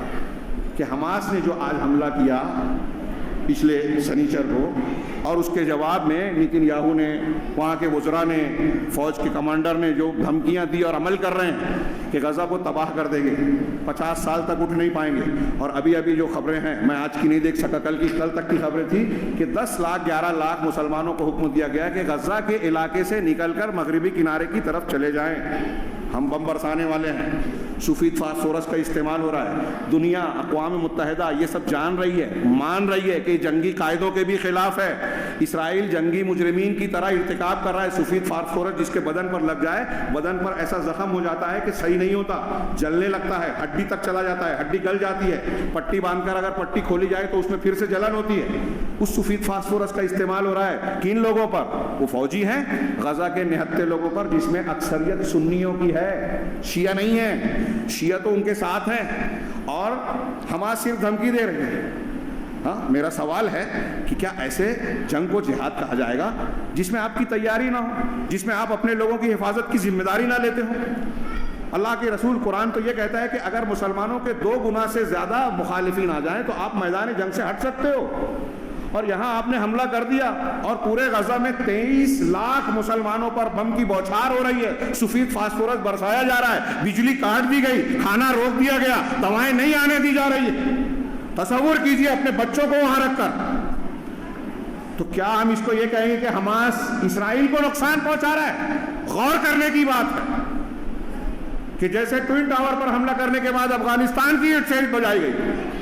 کہ حماس نے جو آج حملہ کیا پچھلے سنیچر کو، اور اس کے جواب میں نیتنیاہو نے، وہاں کے وزراء نے، فوج کے کمانڈر نے جو دھمکیاں دی اور عمل کر رہے ہیں کہ غزہ کو تباہ کر دیں گے، 50 سال تک اٹھ نہیں پائیں گے. اور ابھی جو خبریں ہیں، میں آج کی نہیں دیکھ سکا، کل تک کی خبریں تھی کہ 10 لاکھ 11 لاکھ مسلمانوں کو حکم دیا گیا کہ غزہ کے علاقے سے نکل کر مغربی کنارے کی طرف چلے جائیں. ہم بم برسانے والے ہیں، سفید فاسفورس کا استعمال ہو رہا ہے. دنیا، اقوام متحدہ یہ سب جان رہی ہے، مان رہی ہے کہ جنگی قاعدوں کے بھی خلاف ہے. اسرائیل جنگی مجرمین کی طرح ارتکاب کر رہا ہے. سفید فاسفورس جس کے بدن پر لگ جائے، بدن پر ایسا زخم ہو جاتا ہے کہ صحیح نہیں ہوتا، جلنے لگتا ہے، ہڈی تک چلا جاتا ہے، ہڈی گل جاتی ہے. پٹی باندھ کر اگر پٹی کھولی جائے تو اس میں پھر سے جلن ہوتی ہے. اس سفید فاسفورس کا استعمال ہو رہا ہے. کن لوگوں پر؟ وہ فوجی ہیں غزہ کے نہتے لوگوں پر، جس میں اکثریت سنیوں کی ہے، شیعہ نہیں ہے. شیعہ تو ان کے ساتھ ہیں، اور حماس صرف دھمکی دے رہے ہیں. ہاں، میرا سوال ہے کہ کیا ایسے جنگ کو جہاد کہا جائے گا جس میں آپ کی تیاری نہ ہو، جس میں آپ اپنے لوگوں کی حفاظت کی ذمہ داری نہ لیتے ہو؟ اللہ کے رسول قرآن تو یہ کہتا ہے کہ اگر مسلمانوں کے 2 گنا سے زیادہ مخالفین آ جائیں تو آپ میدان جنگ سے ہٹ سکتے ہو. اور یہاں آپ نے حملہ کر دیا اور پورے غزہ میں 23 لاکھ مسلمانوں پر بم کی بوچھار ہو رہی ہے، سفید فاسفورس برسایا جا رہا ہے، بجلی کاٹ دی گئی، کھانا روک دیا گیا، دوائیں نہیں آنے دی جا رہی ہے. تصور کیجئے اپنے بچوں کو وہاں رکھ کر. تو کیا ہم اس کو یہ کہیں گے کہ حماس اسرائیل کو نقصان پہنچا رہا ہے؟ غور کرنے کی بات ہے کہ جیسے ٹوئن ٹاور پر حملہ کرنے کے بعد افغانستان کی سیٹ بجائی گئی،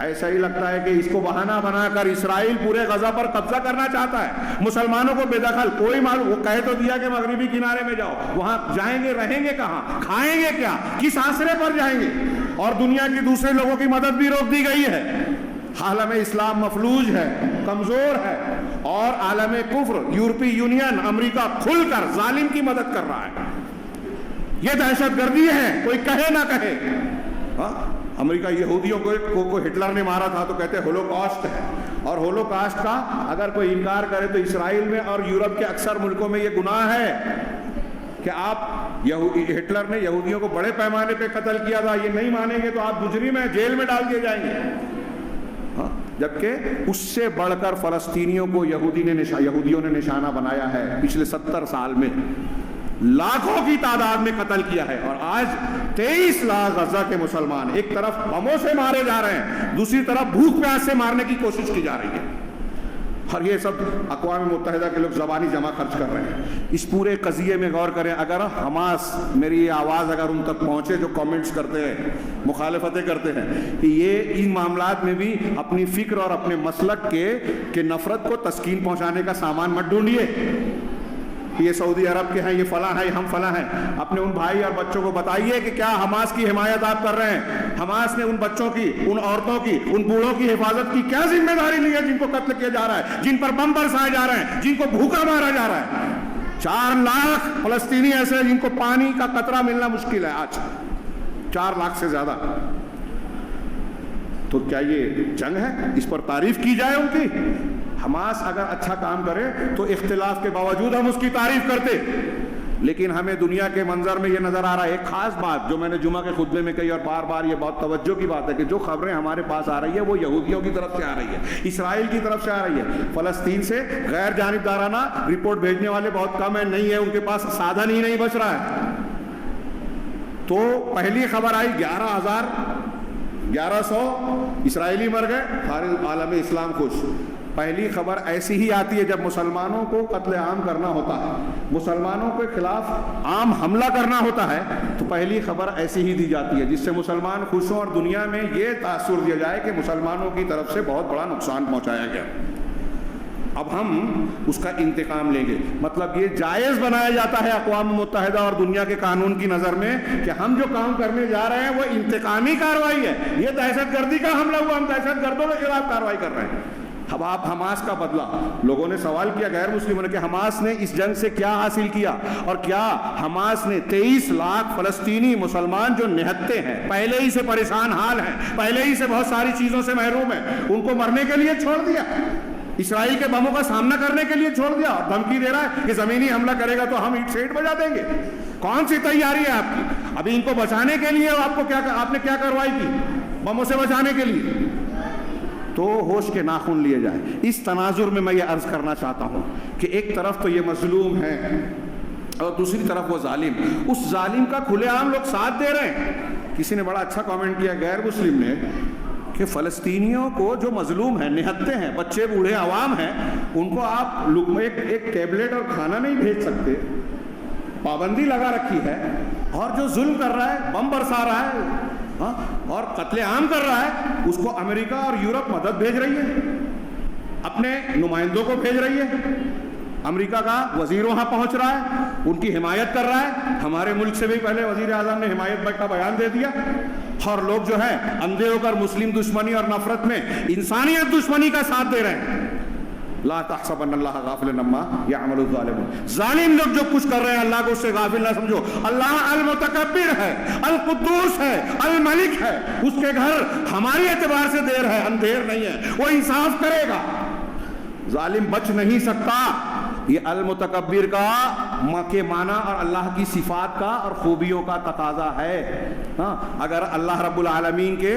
ایسا ہی لگتا ہے کہ اس کو بہانہ بنا کر اسرائیل پورے غزہ پر قبضہ کرنا چاہتا ہے. مسلمانوں کو بے دخل، کوئی معلوم، وہ کہہ تو دیا کہ مغربی کنارے میں جاؤ، وہاں جائیں گے، رہیں گے کہاں، کھائیں گے کیا، کس آسرے پر جائیں گے؟ اور دنیا کی دوسرے لوگوں کی مدد بھی روک دی گئی ہے. عالم اسلام مفلوج ہے، کمزور ہے، اور عالم کفر، یورپی یونین، امریکہ کھل کر ظالم کی مدد کر رہا ہے. یہ دہشت گردی ہے، کوئی کہے نہ کہے. امریکہ یہودیوں کو ہٹلر نے مارا تھا تو کہتے ہیں ہولوکاسٹ ہے، اور ہولوکاسٹ کا اگر کوئی انکار کرے تو اسرائیل میں اور یورپ کے اکثر ملکوں میں یہ گناہ ہے کہ آپ ہٹلر نے یہودیوں کو بڑے پیمانے پہ قتل کیا تھا. یہ نہیں مانیں گے تو آپ مجرم ہیں، جیل میں ڈال دیے جائیں گے. جبکہ اس سے بڑھ کر فلسطینیوں کو یہودیوں نے نشانہ بنایا ہے. پچھلے 70 سال میں لاکھوں کی تعداد میں قتل کیا ہے، اور آج 23 لاکھ غزہ کے مسلمان ایک طرف بموں سے مارے جا رہے ہیں، دوسری طرف بھوک پیاس سے مارنے کی کوشش کی جا رہی ہے. اور یہ سب اقوام متحدہ کے لوگ زبانی جمع خرچ کر رہے ہیں. اس پورے قضیے میں غور کریں. اگر حماس، میری یہ آواز اگر ان تک پہنچے جو کامنٹس کرتے ہیں، مخالفتیں کرتے ہیں، کہ یہ ان معاملات میں بھی اپنی فکر اور اپنے مسلک کے نفرت کو تسکین پہنچانے کا سامان مت ڈھونڈیے. یہ سعودی عرب کے ہیں، یہ فلاں ہیں، ہم فلاں ہیں. اپنے ان بھائی اور بچوں کو بتائیے کہ کیا حماس کی حمایت آپ کر رہے ہیں؟ حماس نے ان بچوں کی، ان عورتوں کی، ان بوڑھوں کی حفاظت کی کیا ذمہ داری لی ہے جن کو قتل کیا جا رہا ہے، جن پر بم برسائے جا رہے ہیں، جن کو بھوکا مارا جا رہا ہے؟ 4 لاکھ فلسطینی ایسے ہیں جن کو پانی کا قطرہ ملنا مشکل ہے آج، 4 لاکھ سے زیادہ. تو کیا یہ جنگ ہے؟ اس پر تعریف کی جائے ان کی. حماس اگر اچھا کام کرے تو اختلاف کے باوجود ہم اس کی تعریف کرتے، لیکن ہمیں دنیا کے منظر میں یہ نظر آ رہا ہے. ایک خاص بات جو میں نے جمعہ کے خطبے میں کہی اور بار بار یہ بہت توجہ کی بات ہے کہ جو خبریں ہمارے پاس آ رہی ہے وہ یہودیوں کی طرف سے آ رہی ہے، اسرائیل کی طرف سے آ رہی ہے. فلسطین سے غیر جانبدارانہ رپورٹ بھیجنے والے بہت کم ہیں، نہیں ہے، ان کے پاس سادھن ہی نہیں بچ رہا ہے. تو پہلی خبر آئی 1100 اسرائیلی مر گئے، سارے عالم اسلام خوش. پہلی خبر ایسی ہی آتی ہے جب مسلمانوں کو قتل عام کرنا ہوتا ہے، مسلمانوں کے خلاف عام حملہ کرنا ہوتا ہے، تو پہلی خبر ایسی ہی دی جاتی ہے جس سے مسلمان خوش ہوں اور دنیا میں یہ تاثر دیا جائے کہ مسلمانوں کی طرف سے بہت بڑا نقصان پہنچایا گیا. اب ہم اس کا انتقام لیں گے. مطلب یہ جائز بنایا جاتا ہے اقوام متحدہ اور دنیا کے قانون کی نظر میں کہ ہم جو کام کرنے جا رہے ہیں وہ انتقامی کارروائی ہے. یہ دہشت گردی کا حملہ ہوا، ہم دہشت گردوں کے خلاف کارروائی کر رہے ہیں. اب آپ حماس کا بدلہ، لوگوں نے سوال کیا غیر مسلموں نے کہ حماس نے اس جنگ سے کیا حاصل کیا، اور کیا حماس نے 23 لاکھ فلسطینی مسلمان جو نہتے ہیں، پہلے ہی سے پریشان حال ہیں، پہلے ہی سے بہت ساری چیزوں سے محروم ہیں، ان کو مرنے کے لیے چھوڑ دیا، اسرائیل کے بموں کا سامنا کرنے کے لیے چھوڑ دیا، اور دھمکی دے رہا ہے کہ زمینی حملہ کرے گا تو ہم اینٹ سیٹ بجا دیں گے؟ کون سی تیاری ہے آپ کی؟ ابھی ان کو بچانے کے لیے آپ نے کیا کارروائی کی؟ بموں سے بچانے کے لیے تو ہوش کے ناخن لیے جائیں. اس تناظر میں میں یہ عرض کرنا چاہتا ہوں کہ ایک طرف تو یہ مظلوم ہے اور دوسری طرف وہ ظالم. اس ظالم کا کھلے عام لوگ ساتھ دے رہے ہیں. کسی نے بڑا اچھا کامنٹ کیا غیر مسلم نے کہ فلسطینیوں کو جو مظلوم ہیں, نہتے ہیں, بچے بوڑھے عوام ہیں, ان کو آپ ایک ٹیبلٹ اور کھانا نہیں بھیج سکتے, پابندی لگا رکھی ہے. اور جو ظلم کر رہا ہے, بم برسا رہا ہے اور قتل عام کر رہا ہے, اس کو امریکہ اور یورپ مدد بھیج رہی ہے, اپنے نمائندوں کو بھیج رہی ہے. امریکہ کا وزیر وہاں پہنچ رہا ہے, ان کی حمایت کر رہا ہے. ہمارے ملک سے بھی پہلے وزیر اعظم نے حمایت کا بیان دے دیا. اور لوگ جو ہے اندھے ہو کر مسلم دشمنی اور نفرت میں انسانیت دشمنی کا ساتھ دے رہے ہیں. لا تحسبن اللہ غافلا عما یعمل الظالمون. ظالم لوگ جو کچھ کر رہے ہیں اللہ کو اس سے غافل نہ سمجھو. اللہ المتکبر ہے, القدوس ہے, الملک ہے. اس کے گھر ہماری اعتبار سے دیر ہے, اندھیر نہیں ہے. وہ انصاف کرے گا, ظالم بچ نہیں سکتا. یہ المتکبر کا کے معنی اور اللہ کی صفات کا اور خوبیوں کا تقاضا ہے. اگر اللہ رب العالمین کے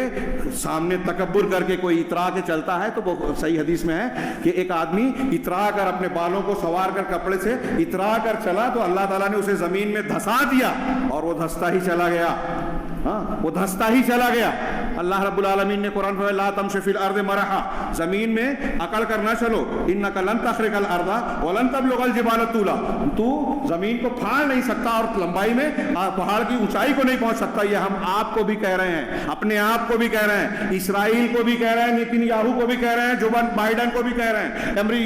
سامنے تکبر کر کے کوئی اترا کے چلتا ہے تو وہ صحیح حدیث میں ہے کہ ایک آدمی اترا کر اپنے بالوں کو سوار کر کپڑے سے اترا کر چلا تو اللہ تعالیٰ نے اسے زمین میں دھسا دیا اور وہ دھستا ہی چلا گیا. وہ دھستا ہی چلا گیا. اللہ رب العالمین نے قرآن میں لا تمشِ فی الارض مرحا, زمین میں اکڑ کر نہ چلو, انک لن تخرق الارض ولن تبلغ الجبال طولا. تو زمین کو پھاڑ نہیں سکتا اور لمبائی میں پہاڑ کی اونچائی کو نہیں پہنچ سکتا. یہ ہم آپ کو بھی کہہ رہے ہیں, اپنے آپ کو بھی کہہ رہے ہیں, اسرائیل کو بھی کہہ رہے ہیں, نیتن یاہو کو بھی کہہ رہے ہیں, جو بائیڈن کو بھی کہہ رہے ہیں,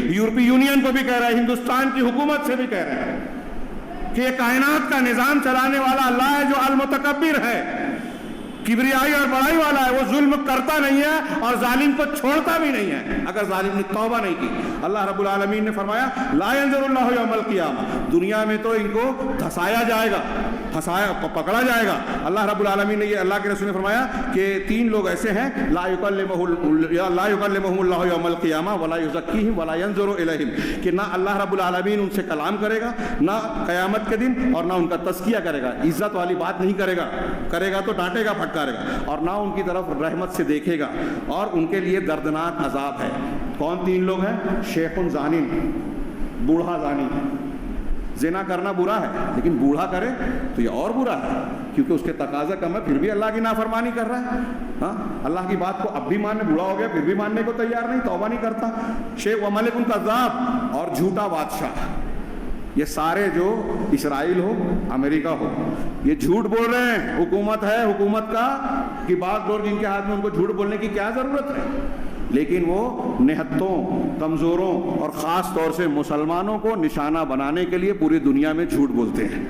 یورپی یونین کو بھی کہہ رہے ہیں, ہندوستان کی حکومت سے بھی کہہ رہے ہیں کہ یہ کائنات کا نظام چلانے والا اللہ ہے جو المتکبر ہے, کبریائی اور بڑائی والا ہے. وہ ظلم کرتا نہیں ہے اور ظالم کو چھوڑتا بھی نہیں ہے اگر ظالم نے توبہ نہیں کی. اللہ رب العالمین نے فرمایا لا ينظر اللہ یوم القیامہ, دنیا میں تو ان کو دھسایا جائے گا, پکڑا جائے گا. اللہ رب العالمین نے, یہ اللہ کے رسول نے فرمایا کہ 3 لوگ ایسے ہیں لا یکلمہم اللہ یوم القیامہ ولا یزکیہم ولا ینظر الیہم, کہ نہ اللہ رب العالمین ان سے کلام کرے گا نہ قیامت کے دن, اور نہ ان کا تزکیہ کرے گا, عزت والی بات نہیں کرے گا, کرے گا تو ڈانٹے گا, پھٹکارے گا, اور نہ ان کی طرف رحمت سے دیکھے گا, اور ان کے لیے دردناک عذاب ہے. کون 3 لوگ ہیں؟ شیخ زانی, بوڑھا زانی. زنا کرنا برا ہے لیکن بوڑھا کرے تو یہ اور برا ہے کیونکہ اس کے تقاضا کم ہے, پھر بھی اللہ کی نافرمانی کر رہا ہے. اللہ کی بات کو اب بھی ماننے, بوڑھا ہو گیا پھر بھی ماننے کو تیار نہیں, توبہ نہیں کرتا. شیخ و ملک کذاب اور جھوٹا بادشاہ. یہ سارے جو اسرائیل ہو, امریکہ ہو, یہ جھوٹ بول رہے ہیں. حکومت ہے, حکومت کا کی بات ڈور جن کے ہاتھ میں, ان کو جھوٹ بولنے کی کیا ضرورت ہے؟ لیکن وہ نہتوں, کمزوروں اور خاص طور سے مسلمانوں کو نشانہ بنانے کے لیے پوری دنیا میں جھوٹ بولتے ہیں.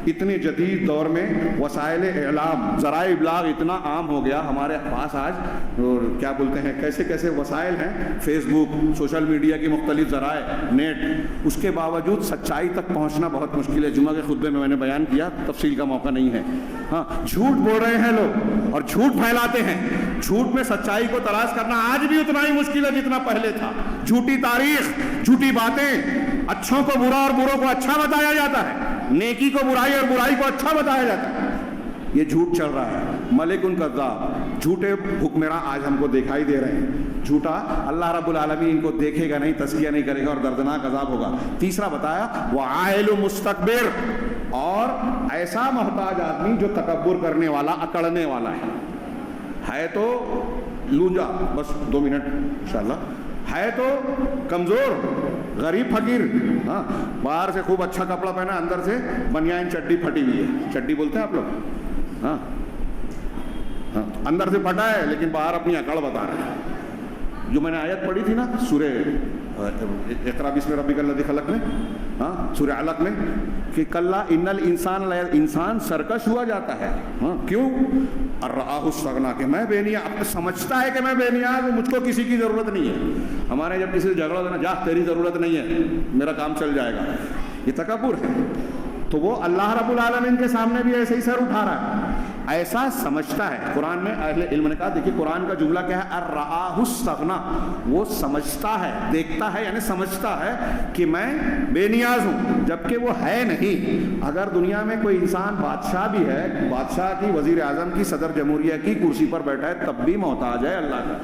اتنے جدید دور میں وسائل اعلام, ذرائع ابلاغ اتنا عام ہو گیا ہمارے پاس آج, اور کیا بولتے ہیں کیسے کیسے وسائل ہیں, فیس بک, سوشل میڈیا کی مختلف ذرائع, نیٹ. اس کے باوجود سچائی تک پہنچنا بہت مشکل ہے. جمعہ کے خطبے میں نے بیان کیا, تفصیل کا موقع نہیں ہے. جھوٹ بول رہے ہیں لوگ اور جھوٹ پھیلاتے ہیں. جھوٹ میں سچائی کو تلاش کرنا آج بھی اتنا ہی مشکل ہے جتنا پہلے تھا. جھوٹی تاریخ, جھوٹی باتیں, اچھوں کو برا اور بروں کو اچھا بتایا جاتا ہے, نیکی کو برائی اور برائی کو اچھا بتایا جاتا ہے. یہ جھوٹ چل رہا ہے. ملک کذاب, جھوٹے حکمراں آج ہم کو دکھائی دے رہے ہیں. جھوٹا اللہ رب العالمین کو دیکھے گا نہیں, تزکیہ نہیں کرے گا اور دردناک عذاب ہوگا. تیسرا بتایا وعائل مستکبر, اور ایسا محتاج آدمی جو تکبر کرنے والا, اکڑنے والا ہے تو لونجا, بس 2 منٹ انشاءاللہ, ہے تو کمزور, غریب فقیر. باہر سے خوب اچھا کپڑا پہنا, اندر سے بنیان چڈی پھٹی ہوئی ہے. چڈی بولتے ہیں آپ لوگ, اندر سے پھٹا ہے لیکن باہر اپنی اکڑ بتا رہا ہے. جو میں نے آیت پڑھی تھی نا سورہ اقرا بسم ربک الذی خلق میں, سورہ علق میں, کہ کلا ان الانسان, انسان سرکش ہوا جاتا ہے. کیوں؟ الرآہ استغنیٰ, کہ میں بے نیاز, سمجھتا ہے کہ میں بے نیاز ہوں, مجھ کو کسی کی ضرورت نہیں ہے. ہمارے جب کسی سے جھگڑا ہوتا ہے نا, جا تیری ضرورت نہیں ہے, میرا کام چل جائے گا, یہ تکبر ہے. تو وہ اللہ رب العالمین کے سامنے بھی ایسے ہی سر اٹھا رہا ہے, ایسا سمجھتا ہے. قرآن میں اہل علم نے کہا, دیکھیے قرآن کا جملہ کیا ہے, الرآہ استغنیٰ, وہ سمجھتا ہے, دیکھتا ہے, یعنی سمجھتا ہے کہ میں بے نیاز ہوں, جبکہ وہ ہے نہیں. اگر دنیا میں کوئی انسان بادشاہ بھی ہے, بادشاہ کی, وزیر اعظم کی, صدر جمہوریہ کی کرسی پر بیٹھا ہے, تب بھی محتاج ہے اللہ کا.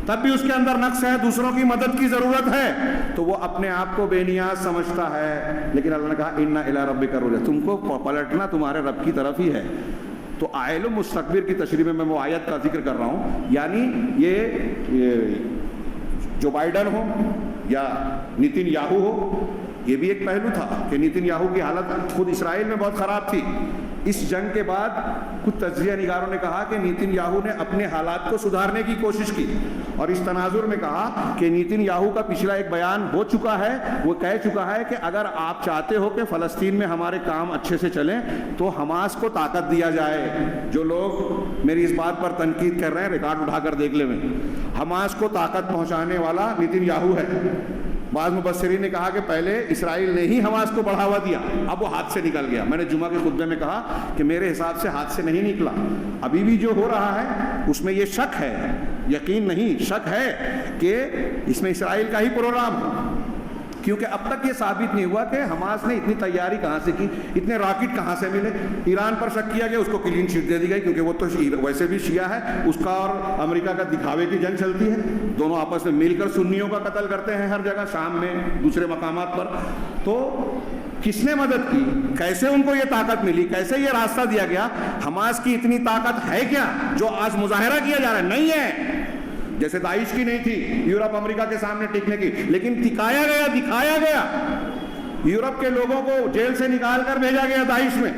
تب بھی اس کے اندر نقص ہے, دوسروں کی مدد کی ضرورت ہے, تو وہ اپنے آپ کو بے نیاز سمجھتا ہے. لیکن اللہ نے کہا اِنَّ إِلَىٰ رَبِّكَ الرُّجْعَىٰ, تم کو پلٹنا تمہارے رب کی طرف ہی ہے. تو عائل مستکبر کی تشریح میں وہ آیت کا ذکر کر رہا ہوں. یعنی یہ جو بائیڈن ہو یا نیتن یاہو ہو, یہ بھی ایک پہلو تھا کہ نیتن یاہو کی حالت خود اسرائیل میں بہت خراب تھی. اس جنگ کے بعد کچھ تجزیہ نگاروں نے کہا کہ نیتن یاہو نے اپنے حالات کو سدھارنے کی کوشش کی, اور اس تناظر میں کہا کہ نیتن یاہو کا پچھلا ایک بیان ہو چکا ہے, وہ کہہ چکا ہے کہ اگر آپ چاہتے ہو کہ فلسطین میں ہمارے کام اچھے سے چلیں تو حماس کو طاقت دیا جائے. جو لوگ میری اس بات پر تنقید کر رہے ہیں ریکارڈ اٹھا کر دیکھ لیں, حماس کو طاقت پہنچانے والا نیتن یاہو ہے. بعض مبصرین نے کہا کہ پہلے اسرائیل نے ہی حماس کو بڑھاوا دیا, اب وہ ہاتھ سے نکل گیا. میں نے جمعہ کے خطبے میں کہا کہ میرے حساب سے ہاتھ سے نہیں نکلا, ابھی بھی جو ہو رہا ہے اس میں یہ شک ہے, یقین نہیں شک ہے کہ اس میں اسرائیل کا ہی پروگرام ہے, کیونکہ اب تک یہ ثابت نہیں ہوا کہ حماس نے اتنی تیاری کہاں سے کی, اتنے راکٹ کہاں سے ملے. ایران پر شک کیا گیا, اس کو کلین چٹ دے دی گئی کیونکہ وہ تو ویسے بھی شیعہ ہے, اس کا اور امریکہ کا دکھاوے کی جنگ چلتی ہے, دونوں آپس میں مل کر سنیوں کا قتل کرتے ہیں ہر جگہ, شام میں دوسرے مقامات پر. تو کس نے مدد کی, کیسے ان کو یہ طاقت ملی, کیسے یہ راستہ دیا گیا؟ حماس کی اتنی طاقت ہے کیا جو آج مظاہرہ کیا جا رہا ہے؟ نہیں ہے. جیسے داعش کی نہیں تھی یورپ امریکہ کے سامنے ٹکنے کی, لیکن ٹکایا گیا, دکھایا گیا. یورپ کے لوگوں کو جیل سے نکال کر بھیجا گیا داعش میں,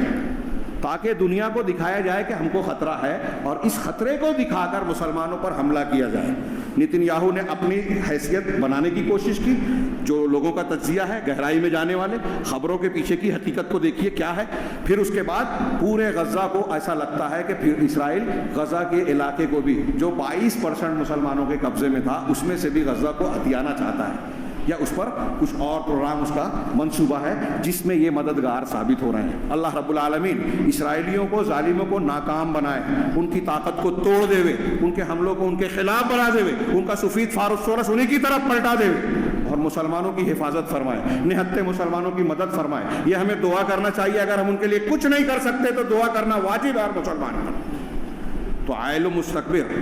تاکہ دنیا کو دکھایا جائے کہ ہم کو خطرہ ہے, اور اس خطرے کو دکھا کر مسلمانوں پر حملہ کیا جائے. نیتن یاہو نے اپنی حیثیت بنانے کی کوشش کی. جو لوگوں کا تجزیہ ہے گہرائی میں جانے والے, خبروں کے پیچھے کی حقیقت کو دیکھیے کیا ہے. پھر اس کے بعد پورے غزہ کو ایسا لگتا ہے کہ پھر اسرائیل غزہ کے علاقے کو بھی, جو 22% مسلمانوں کے قبضے میں تھا, اس میں سے بھی غزہ کو ہتھیانا چاہتا ہے, یا اس پر کچھ اور پروگرام اس کا منصوبہ ہے جس میں یہ مددگار ثابت ہو رہے ہیں. اللہ رب العالمین اسرائیلیوں کو, ظالموں کو ناکام بنائے, ان کی طاقت کو توڑ دے ہوئے, ان کے حملوں کو ان کے خلاف بنا دے ہوئے, ان کا سفید فارس سورس انہیں کی طرف پلٹا دے ہوئے, اور مسلمانوں کی حفاظت فرمائے, نہتے مسلمانوں کی مدد فرمائے. یہ ہمیں دعا کرنا چاہیے. اگر ہم ان کے لیے کچھ نہیں کر سکتے تو دعا کرنا واجب ہے ہر مسلمان پر. تو عائل و مستکبر,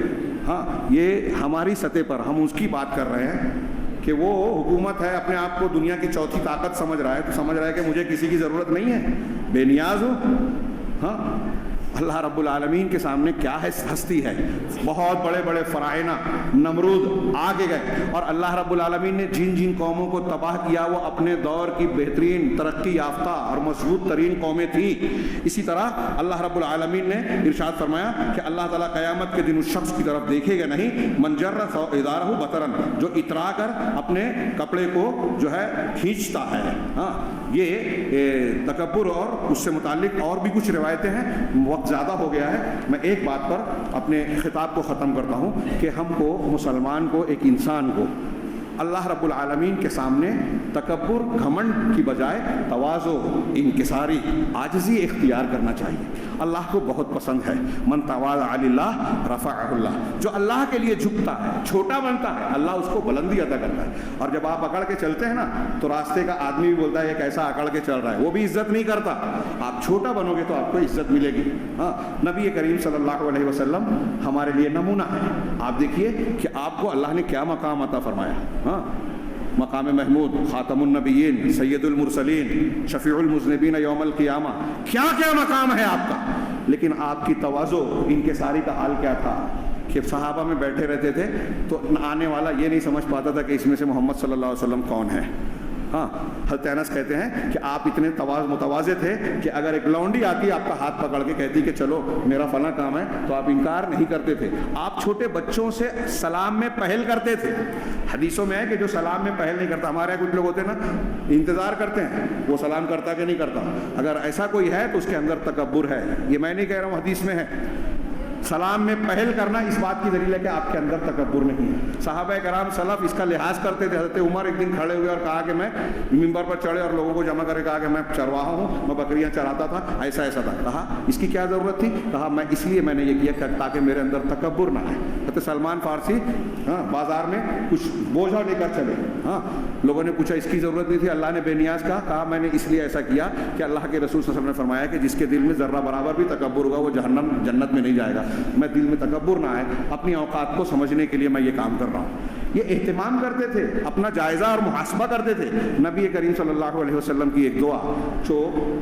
ہاں یہ ہماری سطح پر ہم اس کی بات کر رہے ہیں کہ وہ حکومت ہے, اپنے آپ کو دنیا کی چوتھی طاقت سمجھ رہا ہے, تو سمجھ رہا ہے کہ مجھے کسی کی ضرورت نہیں ہے, بے نیاز ہو. ہاں اللہ رب العالمین کے سامنے کیا ہے ہستی ہے. بہت بڑے بڑے فرعونہ نمرود آگے گئے, اور اللہ رب العالمین نے جن جن قوموں کو تباہ کیا وہ اپنے دور کی بہترین ترقی یافتہ اور مضبوط ترین قومیں تھیں. اسی طرح اللہ رب العالمین نے ارشاد فرمایا کہ اللہ تعالیٰ قیامت کے دن اس شخص کی طرف دیکھے گا نہیں, منجر ادارہ بطرن, جو اترا کر اپنے کپڑے کو جو ہے کھینچتا ہے. ہاں یہ تکبر, اور اس سے متعلق اور بھی کچھ روایتیں ہیں. وقت زیادہ ہو گیا ہے, میں ایک بات پر اپنے خطاب کو ختم کرتا ہوں کہ ہم کو, مسلمان کو, ایک انسان کو اللہ رب العالمین کے سامنے تکبر, گھمنڈ کی بجائے تواضع, انکساری, عاجزی اختیار کرنا چاہیے. اللہ کو بہت پسند ہے من تواضع للہ رفعہ اللہ, جو اللہ کے لیے جھکتا ہے, چھوٹا بنتا ہے, اللہ اس کو بلندی عطا کرتا ہے. اور جب آپ اکڑ کے چلتے ہیں نا تو راستے کا آدمی بھی بولتا ہے یہ کیسا اکڑ کے چل رہا ہے, وہ بھی عزت نہیں کرتا. آپ چھوٹا بنو گے تو آپ کو عزت ملے گی. ہاں نبی کریم صلی اللہ علیہ وسلم ہمارے لیے نمونہ ہے. آپ دیکھیے کہ آپ کو اللہ نے کیا مقام عطا فرمایا. ہاں مقام محمود, خاتم النبیین, سید المرسلین, شفیع المذنبین یوم القیامہ, کیا کیا مقام ہے آپ کا. لیکن آپ کی تواضع, انکساری کا حال کیا تھا کہ صحابہ میں بیٹھے رہتے تھے تو آنے والا یہ نہیں سمجھ پاتا تھا کہ اس میں سے محمد صلی اللہ علیہ وسلم کون ہے. ہاں حضرت انس کہتے ہیں کہ آپ اتنے متواضع تھے کہ اگر ایک لونڈی آتی آپ کا ہاتھ پکڑ کے کہتی کہ چلو میرا فلاں کام ہے تو آپ انکار نہیں کرتے تھے. آپ چھوٹے بچوں سے سلام میں پہل کرتے تھے. حدیثوں میں ہے کہ جو سلام میں پہل نہیں کرتا, ہمارے یہاں کچھ لوگ ہوتے ہیں نا انتظار کرتے ہیں وہ سلام کرتا کہ نہیں کرتا. اگر ایسا کوئی ہے تو اس کے اندر تکبر ہے. یہ میں نہیں کہہ رہا ہوں, حدیث میں ہے. سلام میں پہل کرنا اس بات کی دلیل ہے کہ آپ کے اندر تکبر نہیں ہے. صحابہ کرام سلف اس کا لحاظ کرتے تھے. حضرت عمر ایک دن کھڑے ہوئے اور کہا کہ میں منبر پر چڑھے اور لوگوں کو جمع کرے, کہا کہ میں چرواہا ہوں, میں بکریاں چراتا تھا, ایسا ایسا تھا. کہا اس کی کیا ضرورت تھی؟ کہا میں اس لیے میں نے یہ کیا تاکہ میرے اندر تکبر نہ آئے. حضرت سلمان فارسی بازار میں کچھ بوجھا لے کر چلے. لوگوں نے پوچھا اس کی ضرورت نہیں تھی, اللہ نے بے نیاز کہا میں نے اس لیے ایسا کیا کہ اللہ کے رسول صلی اللہ علیہ وسلم نے فرمایا کہ جس کے دل میں ذرہ برابر بھی تکبر ہوگا وہ جنت میں نہیں جائے گا. میں دل میں تکبر نہ آئے, اپنی اوقات کو سمجھنے کے لیے میں یہ کام کر رہا ہوں. یہ اہتمام کرتے تھے, اپنا جائزہ اور محاسبہ کرتے تھے. نبی کریم صلی اللہ علیہ وسلم کی ایک دعا جو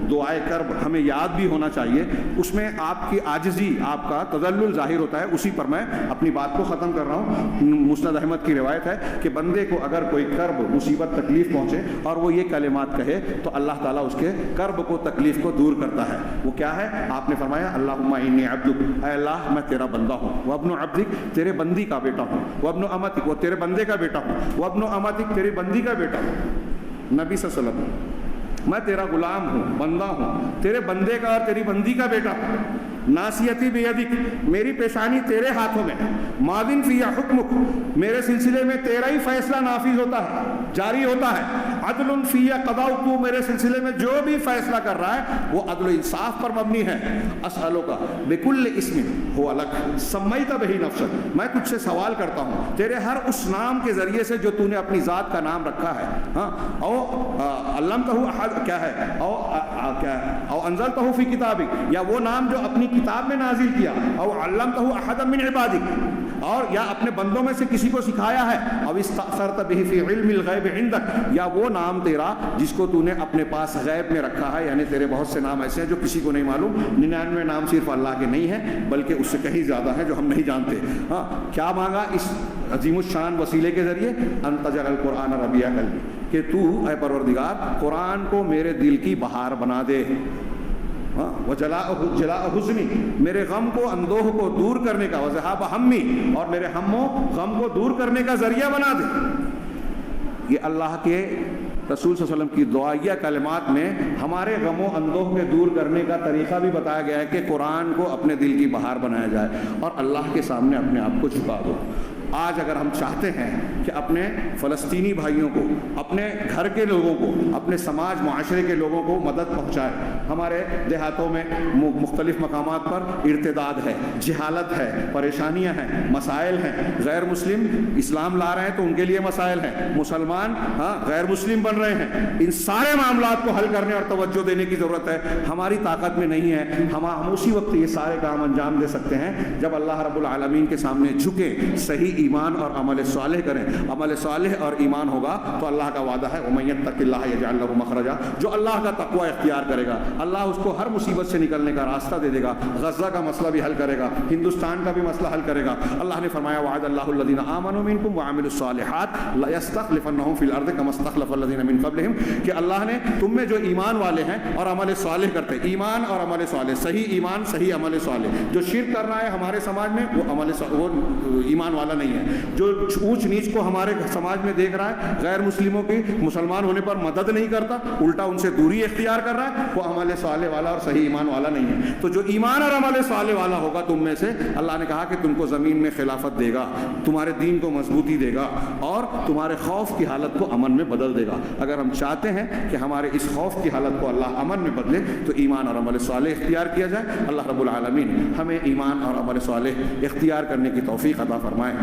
دعائے کرب ہمیں یاد بھی ہونا چاہیے, اس میں آپ کی عاجزی, آپ کا تذلل ظاہر ہوتا ہے. اسی پر میں اپنی بات کو ختم کر رہا ہوں. مسند احمد کی روایت ہے کہ بندے کو اگر کوئی کرب, مصیبت, تکلیف پہنچے اور وہ یہ کلمات کہے تو اللہ تعالیٰ اس کے کرب کو, تکلیف کو دور کرتا ہے. وہ کیا ہے؟ آپ نے فرمایا اللہم انی عبدک, اے اللہ میں تیرا بندہ ہوں. وابن عبدک, تیرے بندی کا بیٹا ہوں. وابن امتک, وہ تیرے بندے کا بیٹا ہوں. وابن امتک, تیری بندی کا بیٹا ہوں. نبی صلی اللہ علیہ وسلم, میں تیرا غلام ہوں, بندہ ہوں, تیرے بندے کا اور تیری بندی کا بیٹا ہوں. ناصیتی بیدک, میری پیشانی تیرے ہاتھوں میں. ماضٍ فی حکمک, میرے سلسلے میں تیرا ہی فیصلہ نافذ ہوتا ہے, جاری ہوتا ہے. عدل فی قضاؤک, میرے سلسلے میں جو بھی فیصلہ کر رہا ہے وہ عدل و انصاف پر مبنی ہے. اسألک بکل اسم هو لک سمیت بہ نفسک, میں تجھ سے سوال کرتا ہوں تیرے ہر اس نام کے ذریعے سے جو تو نے اپنی ذات کا نام رکھا ہے. او علمتہ احد, کیا ہے, او انزلتہ فی کتابک, یا وہ نام جو اپنی کتاب میں نازل کیا. او علمتہ احدا من عبادک, اور یا اپنے بندوں میں سے کسی کو سکھایا ہے. او استأثرت بہ فی علم الغیب عندک, یا وہ نام تیرا جس کو تو نے اپنے پاس غیب میں رکھا ہے. یعنی تیرے بہت سے نام ایسے ہیں جو کسی کو نہیں معلوم. 99 نام صرف اللہ کے نہیں ہیں بلکہ اس سے کہیں زیادہ ہیں جو ہم نہیں جانتے. کیا مانگا اس عظیم الشان وسیلے کے ذریعے؟ ان تجعل القرآن ربیع قلبی, کہ تو اے پروردگار قرآن کو میرے دل کی بہار بنا دے. وجلاء حزنی, میرے غم کو, اندوہ کو دور کرنے کا. وذہاب ہمی, اور میرے ہم و غم کو دور کرنے کا ذریعہ بنا دے. یہ اللہ کے رسول صلی اللہ علیہ وسلم کی دعائیہ کلمات میں ہمارے غم و اندوہ کے دور کرنے کا طریقہ بھی بتایا گیا ہے کہ قرآن کو اپنے دل کی بہار بنایا جائے اور اللہ کے سامنے اپنے آپ کو چھپا دو. آج اگر ہم چاہتے ہیں کہ اپنے فلسطینی بھائیوں کو, اپنے گھر کے لوگوں کو, اپنے سماج معاشرے کے لوگوں کو مدد پہنچائے. ہمارے دیہاتوں میں مختلف مقامات پر ارتداد ہے, جہالت ہے, پریشانیاں ہیں, مسائل ہیں. غیر مسلم اسلام لا رہے ہیں تو ان کے لیے مسائل ہیں, مسلمان غیر مسلم بن رہے ہیں. ان سارے معاملات کو حل کرنے اور توجہ دینے کی ضرورت ہے. ہماری طاقت میں نہیں ہے. ہم اسی وقت یہ سارے کام انجام دے سکتے ہیں جب اللہ رب العالمین کے سامنے جھکے, صحیح ایمان اور عمل صالح کریں. عمل صالح اور ایمان ہوگا تو اللہ کا وعدہ ہے وَمَن يَتَّقِ اللَّهَ يَجْعَل لَّهُ مَخْرَجًا, جو اللہ کا تقوی اختیار کرے گا اللہ اس کو ہر مصیبت سے نکلنے کا راستہ دے دے گا. غزہ کا مسئلہ بھی حل کرے گا, ہندوستان کا بھی مسئلہ حل کرے گا. اللہ نے فرمایا وعد اللہ الذین آمنوا منکم وعملوا الصالحات لَيَسْتَخْلِفَنَّهُمْ فِي الْأَرْضِ كَمَا اسْتَخْلَفَ الَّذِينَ مِن قَبْلِهِمْ, کہ اللہ نے تم میں جو ایمان والے ہیں اور عمل صالح کرتے, ایمان اور عمل صالح, صحیح ایمان صحیح عمل صالح. جو شرک کر رہا ہے ہمارے سماج میں وہ ایمان والا نہیں ہے. جو اونچ نیچ کو ہمارے سماج میں دیکھ رہا ہے, غیر مسلموں کی مسلمان ہونے پر مدد نہیں کرتا, الٹا ان سے دوری اختیار کر رہا ہے, وہ عمل صالح والا اور صحیح ایمان والا نہیں ہے. تو جو ایمان اور عمل صالح والا ہوگا تم میں سے, اللہ نے کہا کہ تم کو زمین میں خلافت دے گا, تمہارے دین کو مضبوطی دے گا اور تمہارے خوف کی حالت کو امن میں بدل دے گا. اگر ہم چاہتے ہیں کہ ہمارے اس خوف کی حالت کو اللہ امن میں بدلے تو ایمان اور عمل صالح اختیار کیا جائے. اللہ رب العالمین ہمیں ایمان اور عمل صالح اختیار کرنے کی توفیق عطا فرمائے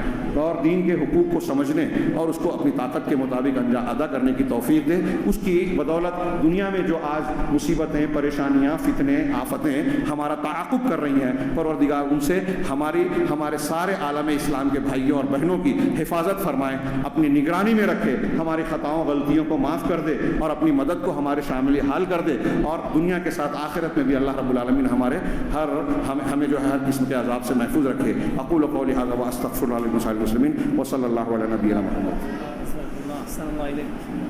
اور دین کے حقوق کو سمجھنے اور اس کو اپنی طاقت کے مطابق ادا کرنے کی توفیق دے. اس کی بدولت دنیا میں جو آج مصیبتیں, پریشانیاں, فتنے, آفتیں ہمارا تعاقب کر رہی ہیں, پروردگار ان سے ہمارے سارے عالم اسلام کے بھائیوں اور بہنوں کی حفاظت فرمائے, اپنی نگرانی میں رکھے, ہماری خطاؤں غلطیوں کو معاف کر دے اور اپنی مدد کو ہمارے شامل حال کر دے. اور دنیا کے ساتھ آخرت میں بھی اللہ رب العالمین ہمیں جو ہے ہر قسم کے عذاب سے محفوظ رکھے. اقول قولی ھذا واستغفر اللہ لکم ولسائر المسلمین وصلی اللہ علی نبینا محمد. السلام علیکم.